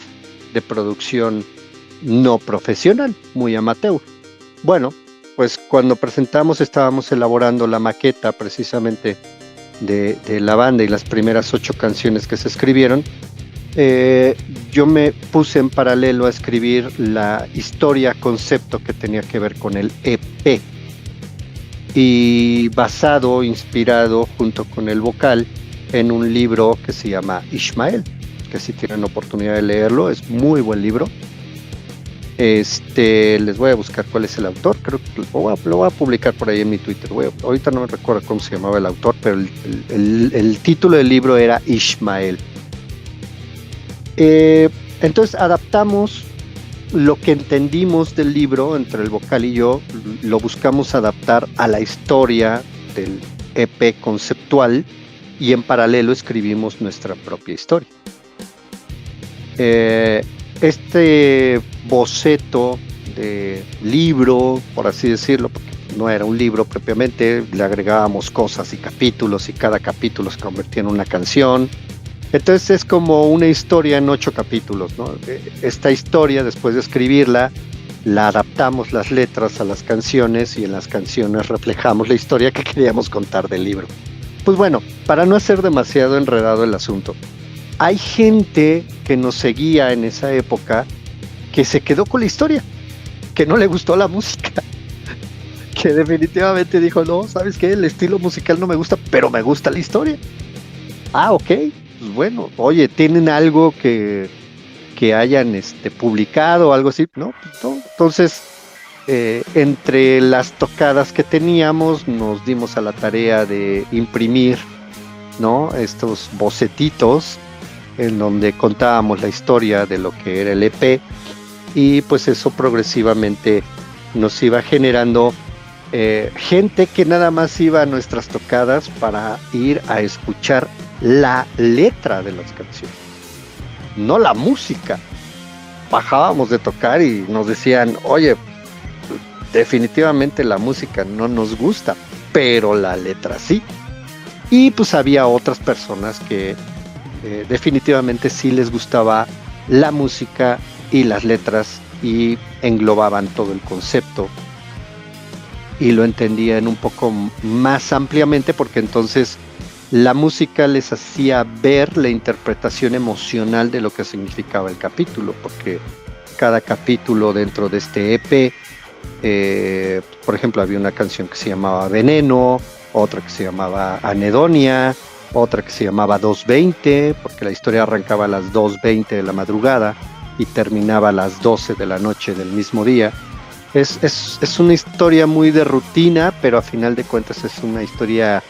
de producción no profesional, muy amateur. Bueno, pues cuando presentamos estábamos elaborando la maqueta precisamente de la banda y las primeras 8 canciones que se escribieron. Yo me puse en paralelo a escribir la historia concepto que tenía que ver con el EP y inspirado junto con el vocal en un libro que se llama Ishmael, que si tienen oportunidad de leerlo, es muy buen libro. Les voy a buscar cuál es el autor, creo que lo voy a publicar por ahí en mi Twitter. Ahorita no me recuerdo cómo se llamaba el autor, pero el título del libro era Ishmael. Entonces adaptamos lo que entendimos del libro entre el vocal y yo, lo buscamos adaptar a la historia del EP conceptual y en paralelo escribimos nuestra propia historia. Este boceto de libro, por así decirlo, porque no era un libro propiamente, le agregábamos cosas y capítulos y cada capítulo se convertía en una canción. Entonces es como una historia en 8 capítulos, ¿no? Esta historia, después de escribirla, la adaptamos las letras a las canciones y en las canciones reflejamos la historia que queríamos contar del libro. Pues bueno, para no hacer demasiado enredado el asunto, hay gente que nos seguía en esa época que se quedó con la historia, que no le gustó la música, que definitivamente dijo, no, ¿sabes qué? El estilo musical no me gusta, pero me gusta la historia. Ah, ok. Pues bueno, oye, ¿tienen algo que hayan publicado o algo así? No, pues no. Entonces, entre las tocadas que teníamos, nos dimos a la tarea de imprimir, ¿no?, estos bocetitos en donde contábamos la historia de lo que era el EP, y pues eso progresivamente nos iba generando gente que nada más iba a nuestras tocadas para ir a escuchar la letra de las canciones, no la música. Bajábamos de tocar y nos decían, oye, definitivamente la música no nos gusta, pero la letra sí. Y pues había otras personas que definitivamente sí les gustaba la música y las letras y englobaban todo el concepto y lo entendían un poco más ampliamente, porque entonces la música les hacía ver la interpretación emocional de lo que significaba el capítulo, porque cada capítulo dentro de este EP, por ejemplo, había una canción que se llamaba Veneno, otra que se llamaba Anedonia, otra que se llamaba 2:20, porque la historia arrancaba a las 2:20 de la madrugada y terminaba a las 12 de la noche del mismo día. Es una historia muy de rutina, pero a final de cuentas es una historia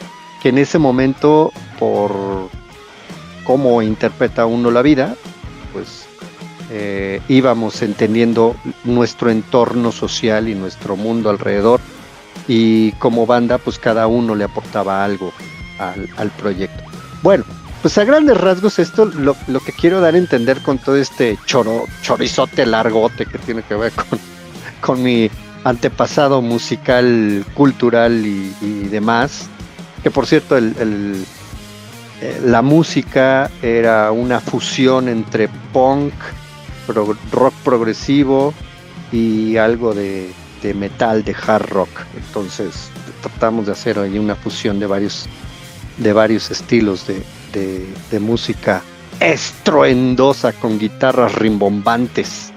que en ese momento, por cómo interpreta uno la vida, pues íbamos entendiendo nuestro entorno social y nuestro mundo alrededor, y como banda pues cada uno le aportaba algo al proyecto. Bueno, pues a grandes rasgos esto lo que quiero dar a entender con todo este chorizote largote que tiene que ver con mi antepasado musical, cultural y demás, que por cierto la música era una fusión entre punk, rock progresivo y algo de metal, de hard rock. Entonces tratamos de hacer ahí una fusión de varios estilos de música estruendosa con guitarras rimbombantes.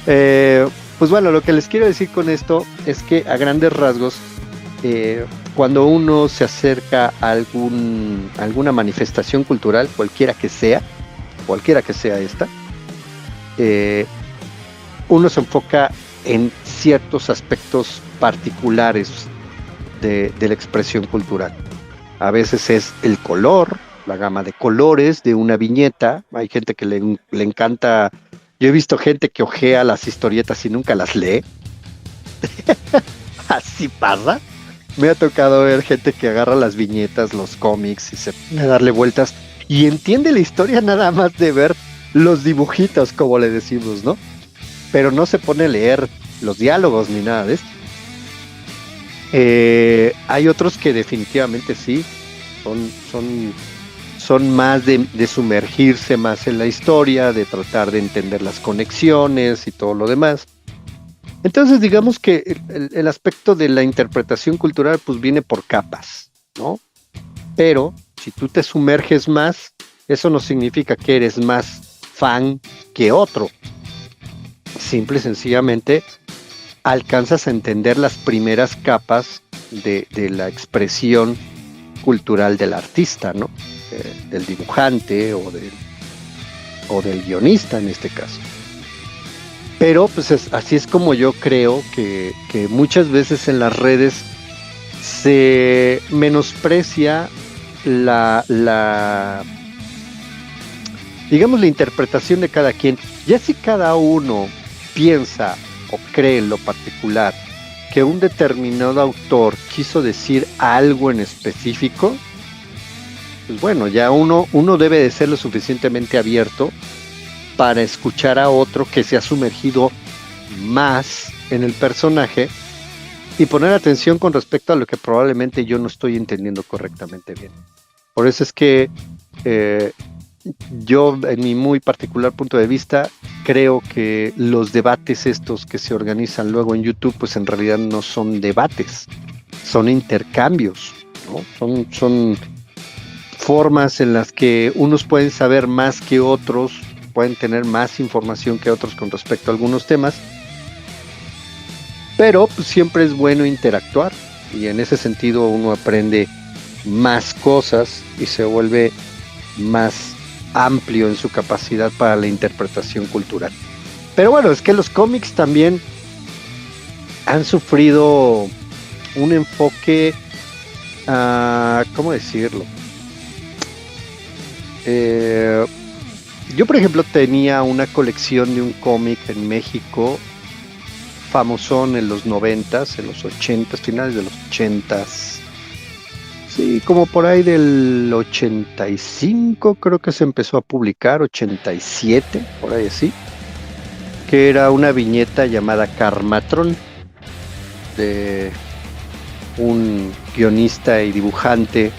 Pues bueno, lo que les quiero decir con esto es que a grandes rasgos, cuando uno se acerca a alguna manifestación cultural, cualquiera que sea esta, uno se enfoca en ciertos aspectos particulares de la expresión cultural. A veces es el color, la gama de colores de una viñeta. Hay gente que le encanta. Yo he visto gente que ojea las historietas y nunca las lee. Así pasa. Me ha tocado ver gente que agarra las viñetas, los cómics y se pone a darle vueltas y entiende la historia nada más de ver los dibujitos, como le decimos, ¿no? Pero no se pone a leer los diálogos ni nada de esto. Hay otros que definitivamente sí, son más de sumergirse más en la historia, de tratar de entender las conexiones y todo lo demás. Entonces digamos que el aspecto de la interpretación cultural pues viene por capas, ¿no? Pero si tú te sumerges más, eso no significa que eres más fan que otro. Simple y sencillamente alcanzas a entender las primeras capas de la expresión cultural del artista, ¿no? Del dibujante o del guionista en este caso. Pero pues así es como yo creo que muchas veces en las redes se menosprecia digamos la interpretación de cada quien. Ya si cada uno piensa o cree en lo particular que un determinado autor quiso decir algo en específico, pues bueno, ya uno debe de ser lo suficientemente abierto para escuchar a otro que se ha sumergido más en el personaje y poner atención con respecto a lo que probablemente yo no estoy entendiendo correctamente bien. Por eso es que yo, en mi muy particular punto de vista, creo que los debates estos que se organizan luego en YouTube, pues en realidad no son debates, son intercambios, ¿no? Son formas en las que unos pueden saber más que otros, pueden tener más información que otros con respecto a algunos temas, pero pues, siempre es bueno interactuar y en ese sentido uno aprende más cosas y se vuelve más amplio en su capacidad para la interpretación cultural. Pero bueno, es que los cómics también han sufrido un enfoque, ¿cómo decirlo? Yo por ejemplo tenía una colección de un cómic en México famosón en los 90s, en los 80s, finales de los 80s. Sí, como por ahí del 85 creo que se empezó a publicar, 87, por ahí así, que era una viñeta llamada Karmatron, de un guionista y dibujante,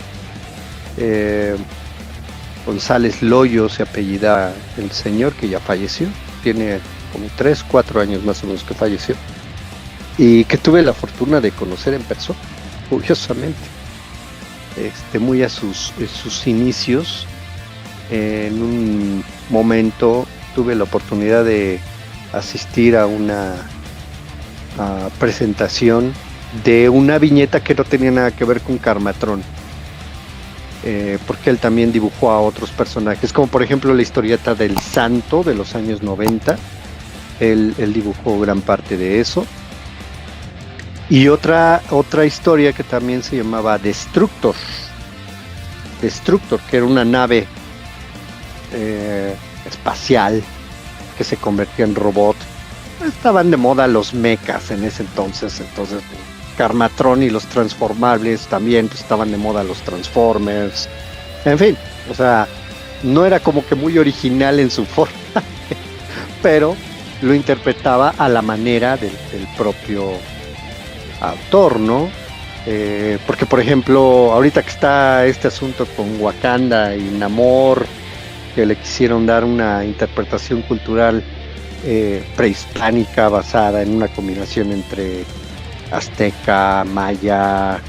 González Loyo se apellida el señor, que ya falleció, tiene como 3, 4 años más o menos que falleció, y que tuve la fortuna de conocer en persona, curiosamente. Muy a sus inicios. En un momento tuve la oportunidad de asistir a una presentación de una viñeta que no tenía nada que ver con Karmatron, porque él también dibujó a otros personajes, como por ejemplo la historieta del Santo de los años 90. Él dibujó gran parte de eso. Y otra historia que también se llamaba Destructor, Destructor, que era una nave espacial que se convertía en robot. Estaban de moda los mechas en ese entonces, Karmatron y los transformables también, pues, estaban de moda los Transformers, en fin, o sea, no era como que muy original en su forma, pero lo interpretaba a la manera del propio autor, ¿no? Porque, por ejemplo, ahorita que está este asunto con Wakanda y Namor, que le quisieron dar una interpretación cultural prehispánica basada en una combinación entre azteca, maya,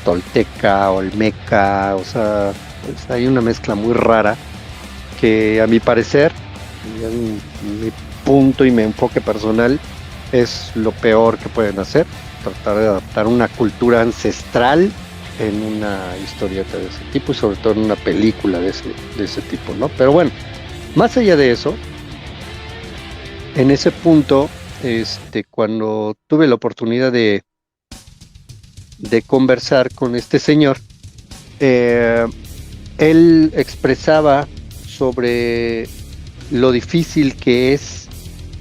tolteca, olmeca, o sea, pues hay una mezcla muy rara que, a mi parecer, en mi punto y mi enfoque personal, es lo peor que pueden hacer, tratar de adaptar una cultura ancestral en una historieta de ese tipo, y sobre todo en una película de ese tipo, ¿no? Pero bueno, más allá de eso, en ese punto, cuando tuve la oportunidad de conversar con este señor, él expresaba sobre lo difícil que es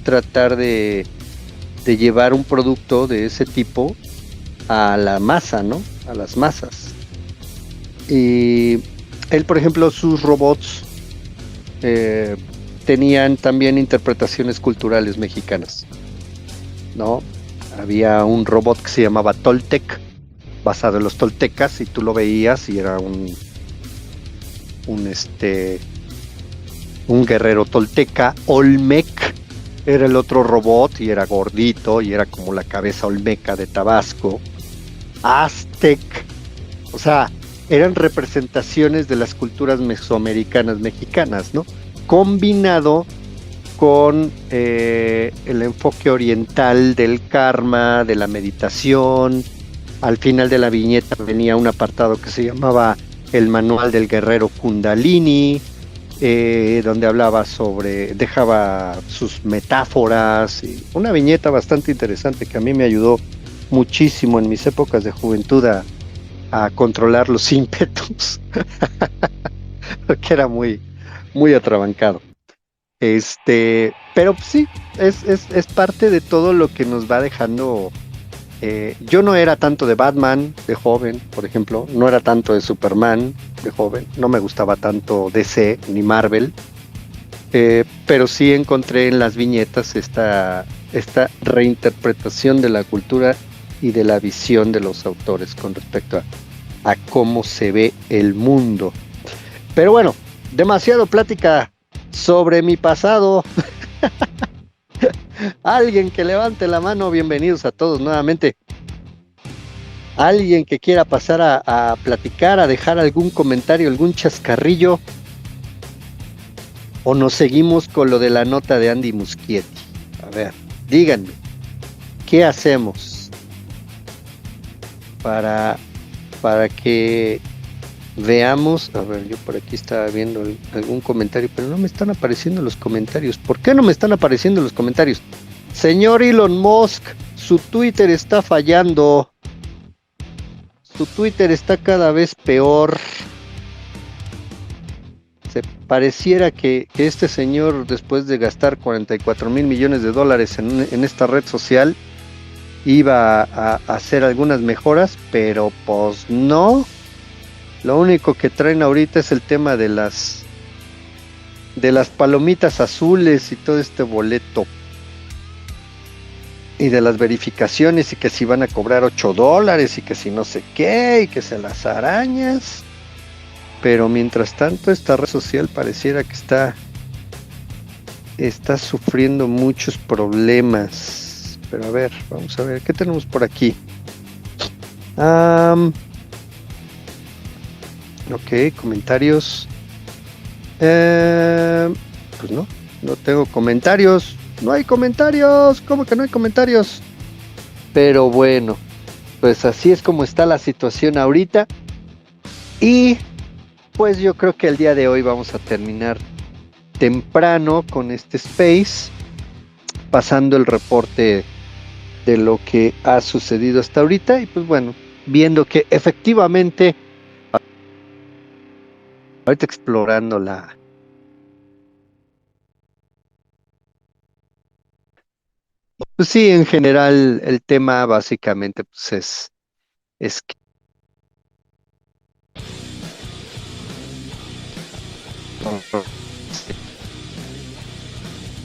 tratar de llevar un producto de ese tipo a la masa, ¿no? A las masas. Y él, por ejemplo, sus robots tenían también interpretaciones culturales mexicanas, ¿no? Había un robot que se llamaba Toltec, basado en los toltecas, y tú lo veías y era un guerrero tolteca. Olmec era el otro robot y era gordito y era como la cabeza olmeca de Tabasco. Aztec, o sea, eran representaciones de las culturas mesoamericanas mexicanas, ¿no? Combinado con el enfoque oriental del karma, de la meditación. Al final de la viñeta venía un apartado que se llamaba El Manual del Guerrero Kundalini, donde hablaba dejaba sus metáforas, y una viñeta bastante interesante que a mí me ayudó muchísimo en mis épocas de juventud a controlar los ímpetus, que era muy, muy atrabancado. Pero sí, es parte de todo lo que nos va dejando. Yo no era tanto de Batman de joven, por ejemplo, no era tanto de Superman de joven, no me gustaba tanto DC ni Marvel, pero sí encontré en las viñetas esta reinterpretación de la cultura y de la visión de los autores con respecto a cómo se ve el mundo. Pero bueno, demasiado plática sobre mi pasado. Alguien que levante la mano, bienvenidos a todos nuevamente. Alguien que quiera pasar a platicar, a dejar algún comentario, algún chascarrillo, o nos seguimos con lo de la nota de Andy Muschietti. A ver, díganme, ¿qué hacemos para que veamos? A ver, yo por aquí estaba viendo algún comentario, pero no me están apareciendo los comentarios. ¿Por qué no me están apareciendo los comentarios? Señor Elon Musk, su Twitter está fallando. Su Twitter está cada vez peor. Se pareciera que este señor, después de gastar 44 mil millones de dólares en esta red social, iba a hacer algunas mejoras, pero pues no. Lo único que traen ahorita es el tema de las palomitas azules y todo este boleto. Y de las verificaciones, y que si van a cobrar $8 y que si no sé qué, y que se las arañas. Pero mientras tanto, esta red social pareciera que está sufriendo muchos problemas. Pero a ver, vamos a ver, ¿qué tenemos por aquí? Ok, comentarios. Pues no tengo comentarios. No hay comentarios. ¿Cómo que no hay comentarios? Pero bueno, pues así es como está la situación ahorita. Y pues yo creo que el día de hoy vamos a terminar temprano con este space, pasando el reporte de lo que ha sucedido hasta ahorita. Y pues bueno, viendo que efectivamente ahorita explorando la... Pues sí, en general el tema básicamente pues es que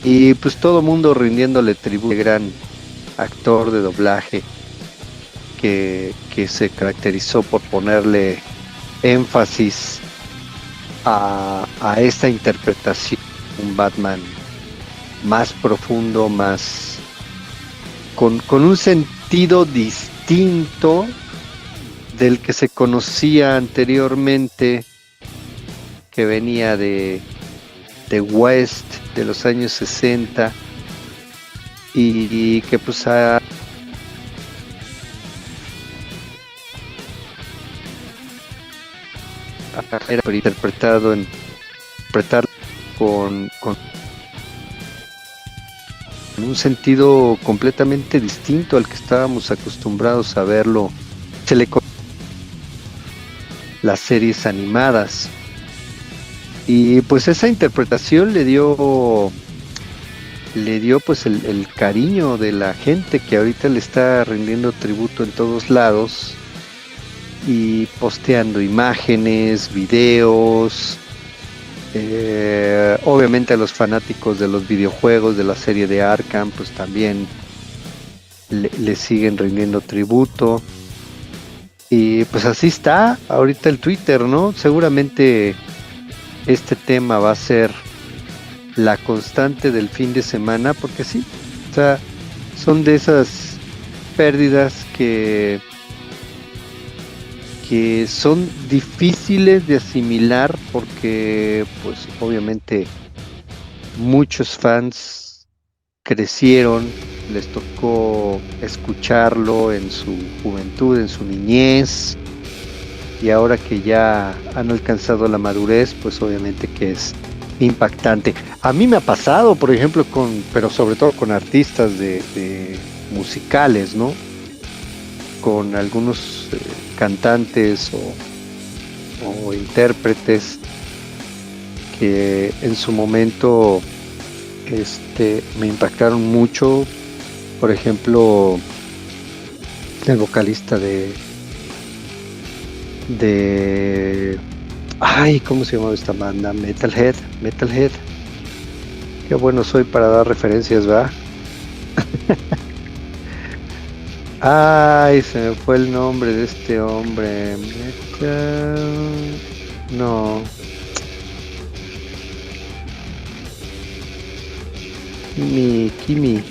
y pues todo mundo rindiéndole tributo al gran actor de doblaje que se caracterizó por ponerle énfasis a esta interpretación, un Batman más profundo, más con un sentido distinto del que se conocía anteriormente, que venía de West, de los años 60, y que pues era interpretado interpretar con un sentido completamente distinto al que estábamos acostumbrados a verlo. Se le las series animadas. Y pues esa interpretación le dio pues el cariño de la gente que ahorita le está rindiendo tributo en todos lados y posteando imágenes, videos, obviamente a los fanáticos de los videojuegos de la serie de Arkham pues también le siguen rindiendo tributo. Y pues así está ahorita el Twitter, ¿no? Seguramente este tema va a ser la constante del fin de semana, porque sí, o sea, son de esas pérdidas que son difíciles de asimilar porque pues obviamente muchos fans crecieron, les tocó escucharlo en su juventud, en su niñez, y ahora que ya han alcanzado la madurez, pues obviamente que es impactante. A mí me ha pasado, por ejemplo, pero sobre todo con artistas de musicales, ¿no? Con algunos cantantes o intérpretes que en su momento me impactaron mucho. Por ejemplo, el vocalista de ay, ¿cómo se llamaba esta banda? Metalhead. Qué bueno soy para dar referencias, ¿va? Ay, se me fue el nombre de este hombre. No. Kimi.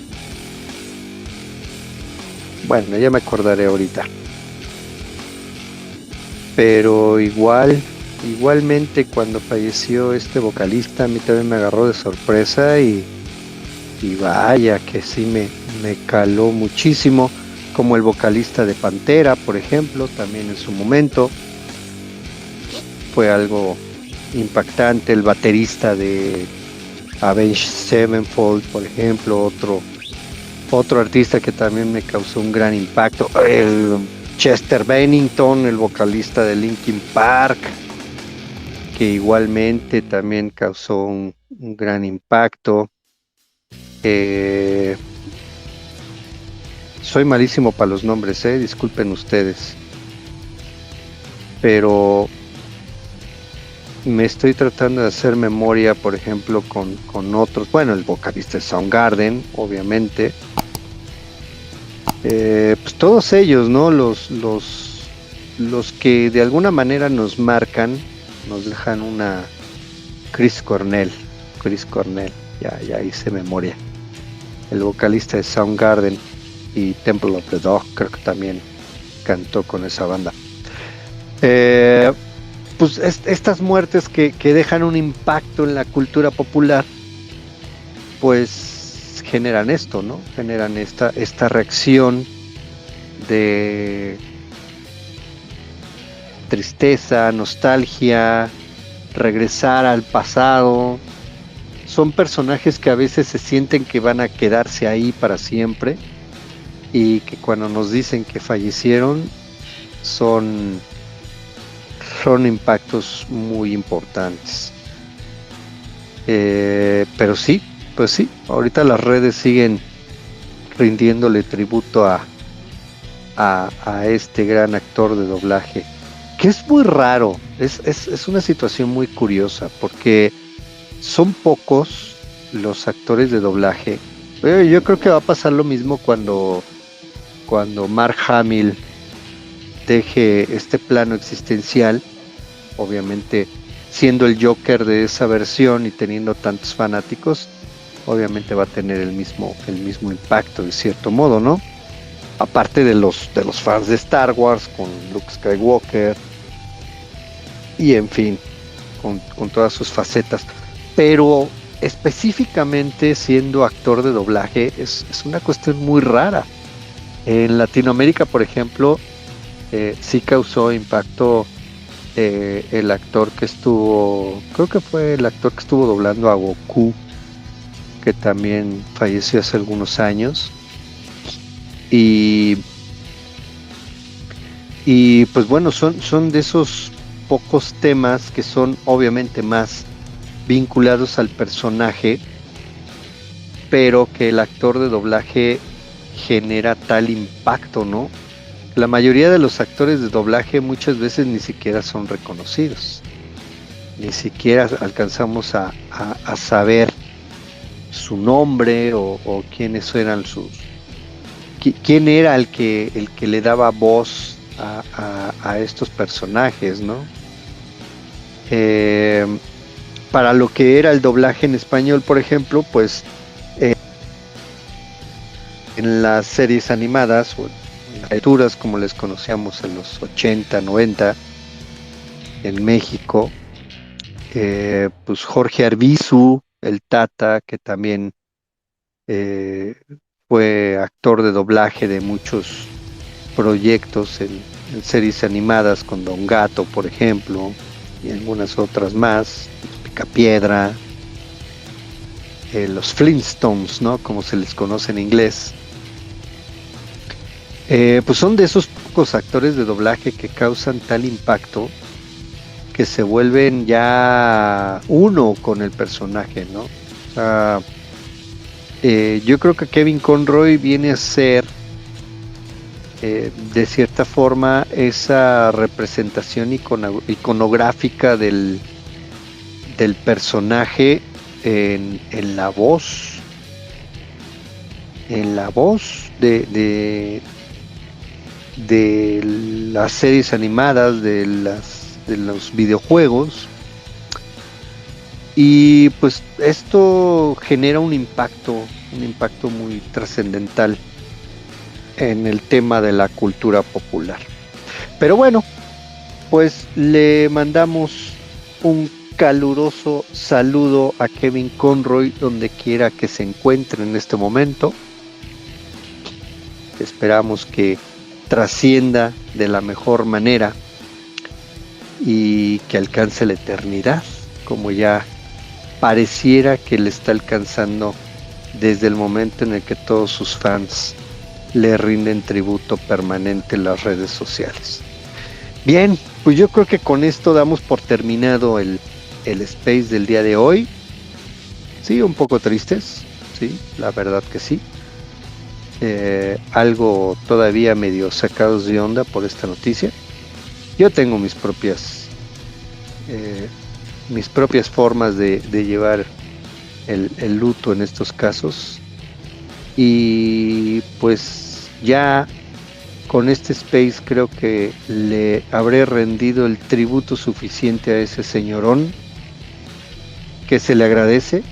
Bueno, ya me acordaré ahorita. Pero igualmente cuando falleció este vocalista, a mí también me agarró de sorpresa y vaya que sí me caló muchísimo, como el vocalista de Pantera, por ejemplo, también en su momento fue algo impactante. El baterista de Avenged Sevenfold, por ejemplo, otro artista que también me causó un gran impacto. El Chester Bennington, el vocalista de Linkin Park, que igualmente también causó un gran impacto. Soy malísimo para los nombres, disculpen ustedes, pero me estoy tratando de hacer memoria, por ejemplo, con otros. Bueno, el vocalista de Soundgarden, obviamente. Pues todos ellos, ¿no? Los que de alguna manera nos marcan, nos dejan una... Chris Cornell, ya hice memoria. El vocalista de Soundgarden y Temple of the Dog, creo que también cantó con esa banda. Pues estas muertes que dejan un impacto en la cultura popular, pues generan esto, ¿no? Generan esta reacción de tristeza, nostalgia, regresar al pasado. Son personajes que a veces se sienten que van a quedarse ahí para siempre y que cuando nos dicen que fallecieron son son impactos muy importantes. Pero sí, pues sí, ahorita las redes siguen rindiéndole tributo a este gran actor de doblaje, que es muy raro, es una situación muy curiosa, porque son pocos los actores de doblaje. Yo creo que va a pasar lo mismo cuando Mark Hamill deje este plano existencial, obviamente siendo el Joker de esa versión y teniendo tantos fanáticos, obviamente va a tener el mismo impacto de cierto modo, ¿no? Aparte de los fans de Star Wars con Luke Skywalker y en fin, con todas sus facetas. Pero específicamente siendo actor de doblaje es una cuestión muy rara. En Latinoamérica, por ejemplo, sí causó impacto el actor que estuvo, creo que fue el actor que estuvo doblando a Goku, que también falleció hace algunos años. Y pues bueno, son de esos pocos temas que son obviamente más vinculados al personaje, pero que el actor de doblaje genera tal impacto, ¿no? La mayoría de los actores de doblaje muchas veces ni siquiera son reconocidos, ni siquiera alcanzamos a saber su nombre o quiénes eran quién era el que le daba voz a estos personajes, ¿no? Para lo que era el doblaje en español, por ejemplo, pues en las series animadas o en las caricaturas como les conocíamos en los 80, 90 en México, pues Jorge Arbizu, el Tata, que también fue actor de doblaje de muchos proyectos en series animadas con Don Gato, por ejemplo, y algunas otras más, Picapiedra, los Flintstones, ¿no? Como se les conoce en inglés. Pues son de esos pocos actores de doblaje que causan tal impacto que se vuelven ya uno con el personaje, ¿no? O sea, yo creo que Kevin Conroy viene a ser de cierta forma esa representación iconográfica del personaje en la voz de las series animadas, de los videojuegos, y pues esto genera un impacto muy trascendental en el tema de la cultura popular. Pero bueno, pues le mandamos un caluroso saludo a Kevin Conroy donde quiera que se encuentre en este momento. Esperamos que trascienda de la mejor manera y que alcance la eternidad, como ya pareciera que le está alcanzando desde el momento en el que todos sus fans le rinden tributo permanente en las redes sociales. Bien, pues yo creo que con esto damos por terminado el space del día de hoy. Sí, un poco tristes, sí, la verdad que sí. Algo todavía medio sacados de onda por esta noticia. Yo tengo mis propias formas de llevar el luto en estos casos, y pues ya con este space creo que le habré rendido el tributo suficiente a ese señorón, que se le agradece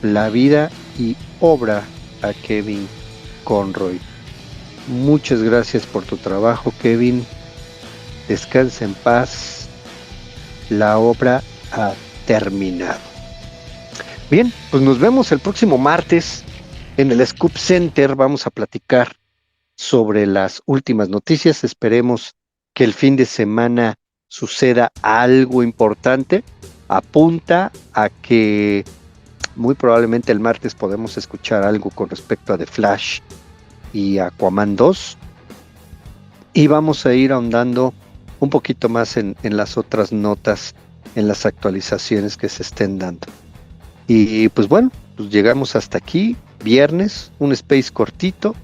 la vida y obra a Kevin Conroy. Muchas gracias por tu trabajo, Kevin. Descansa en paz. La obra ha terminado. Bien, pues nos vemos el próximo martes en el Scoop Center. Vamos a platicar sobre las últimas noticias. Esperemos que el fin de semana suceda algo importante. Apunta a que muy probablemente el martes podemos escuchar algo con respecto a The Flash y Aquaman 2. Y vamos a ir ahondando un poquito más en las otras notas, en las actualizaciones que se estén dando. Y pues bueno, pues llegamos hasta aquí, viernes, un space cortito,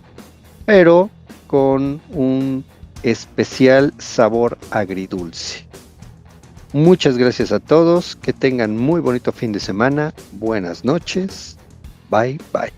pero con un especial sabor agridulce. Muchas gracias a todos, que tengan muy bonito fin de semana, buenas noches, bye bye.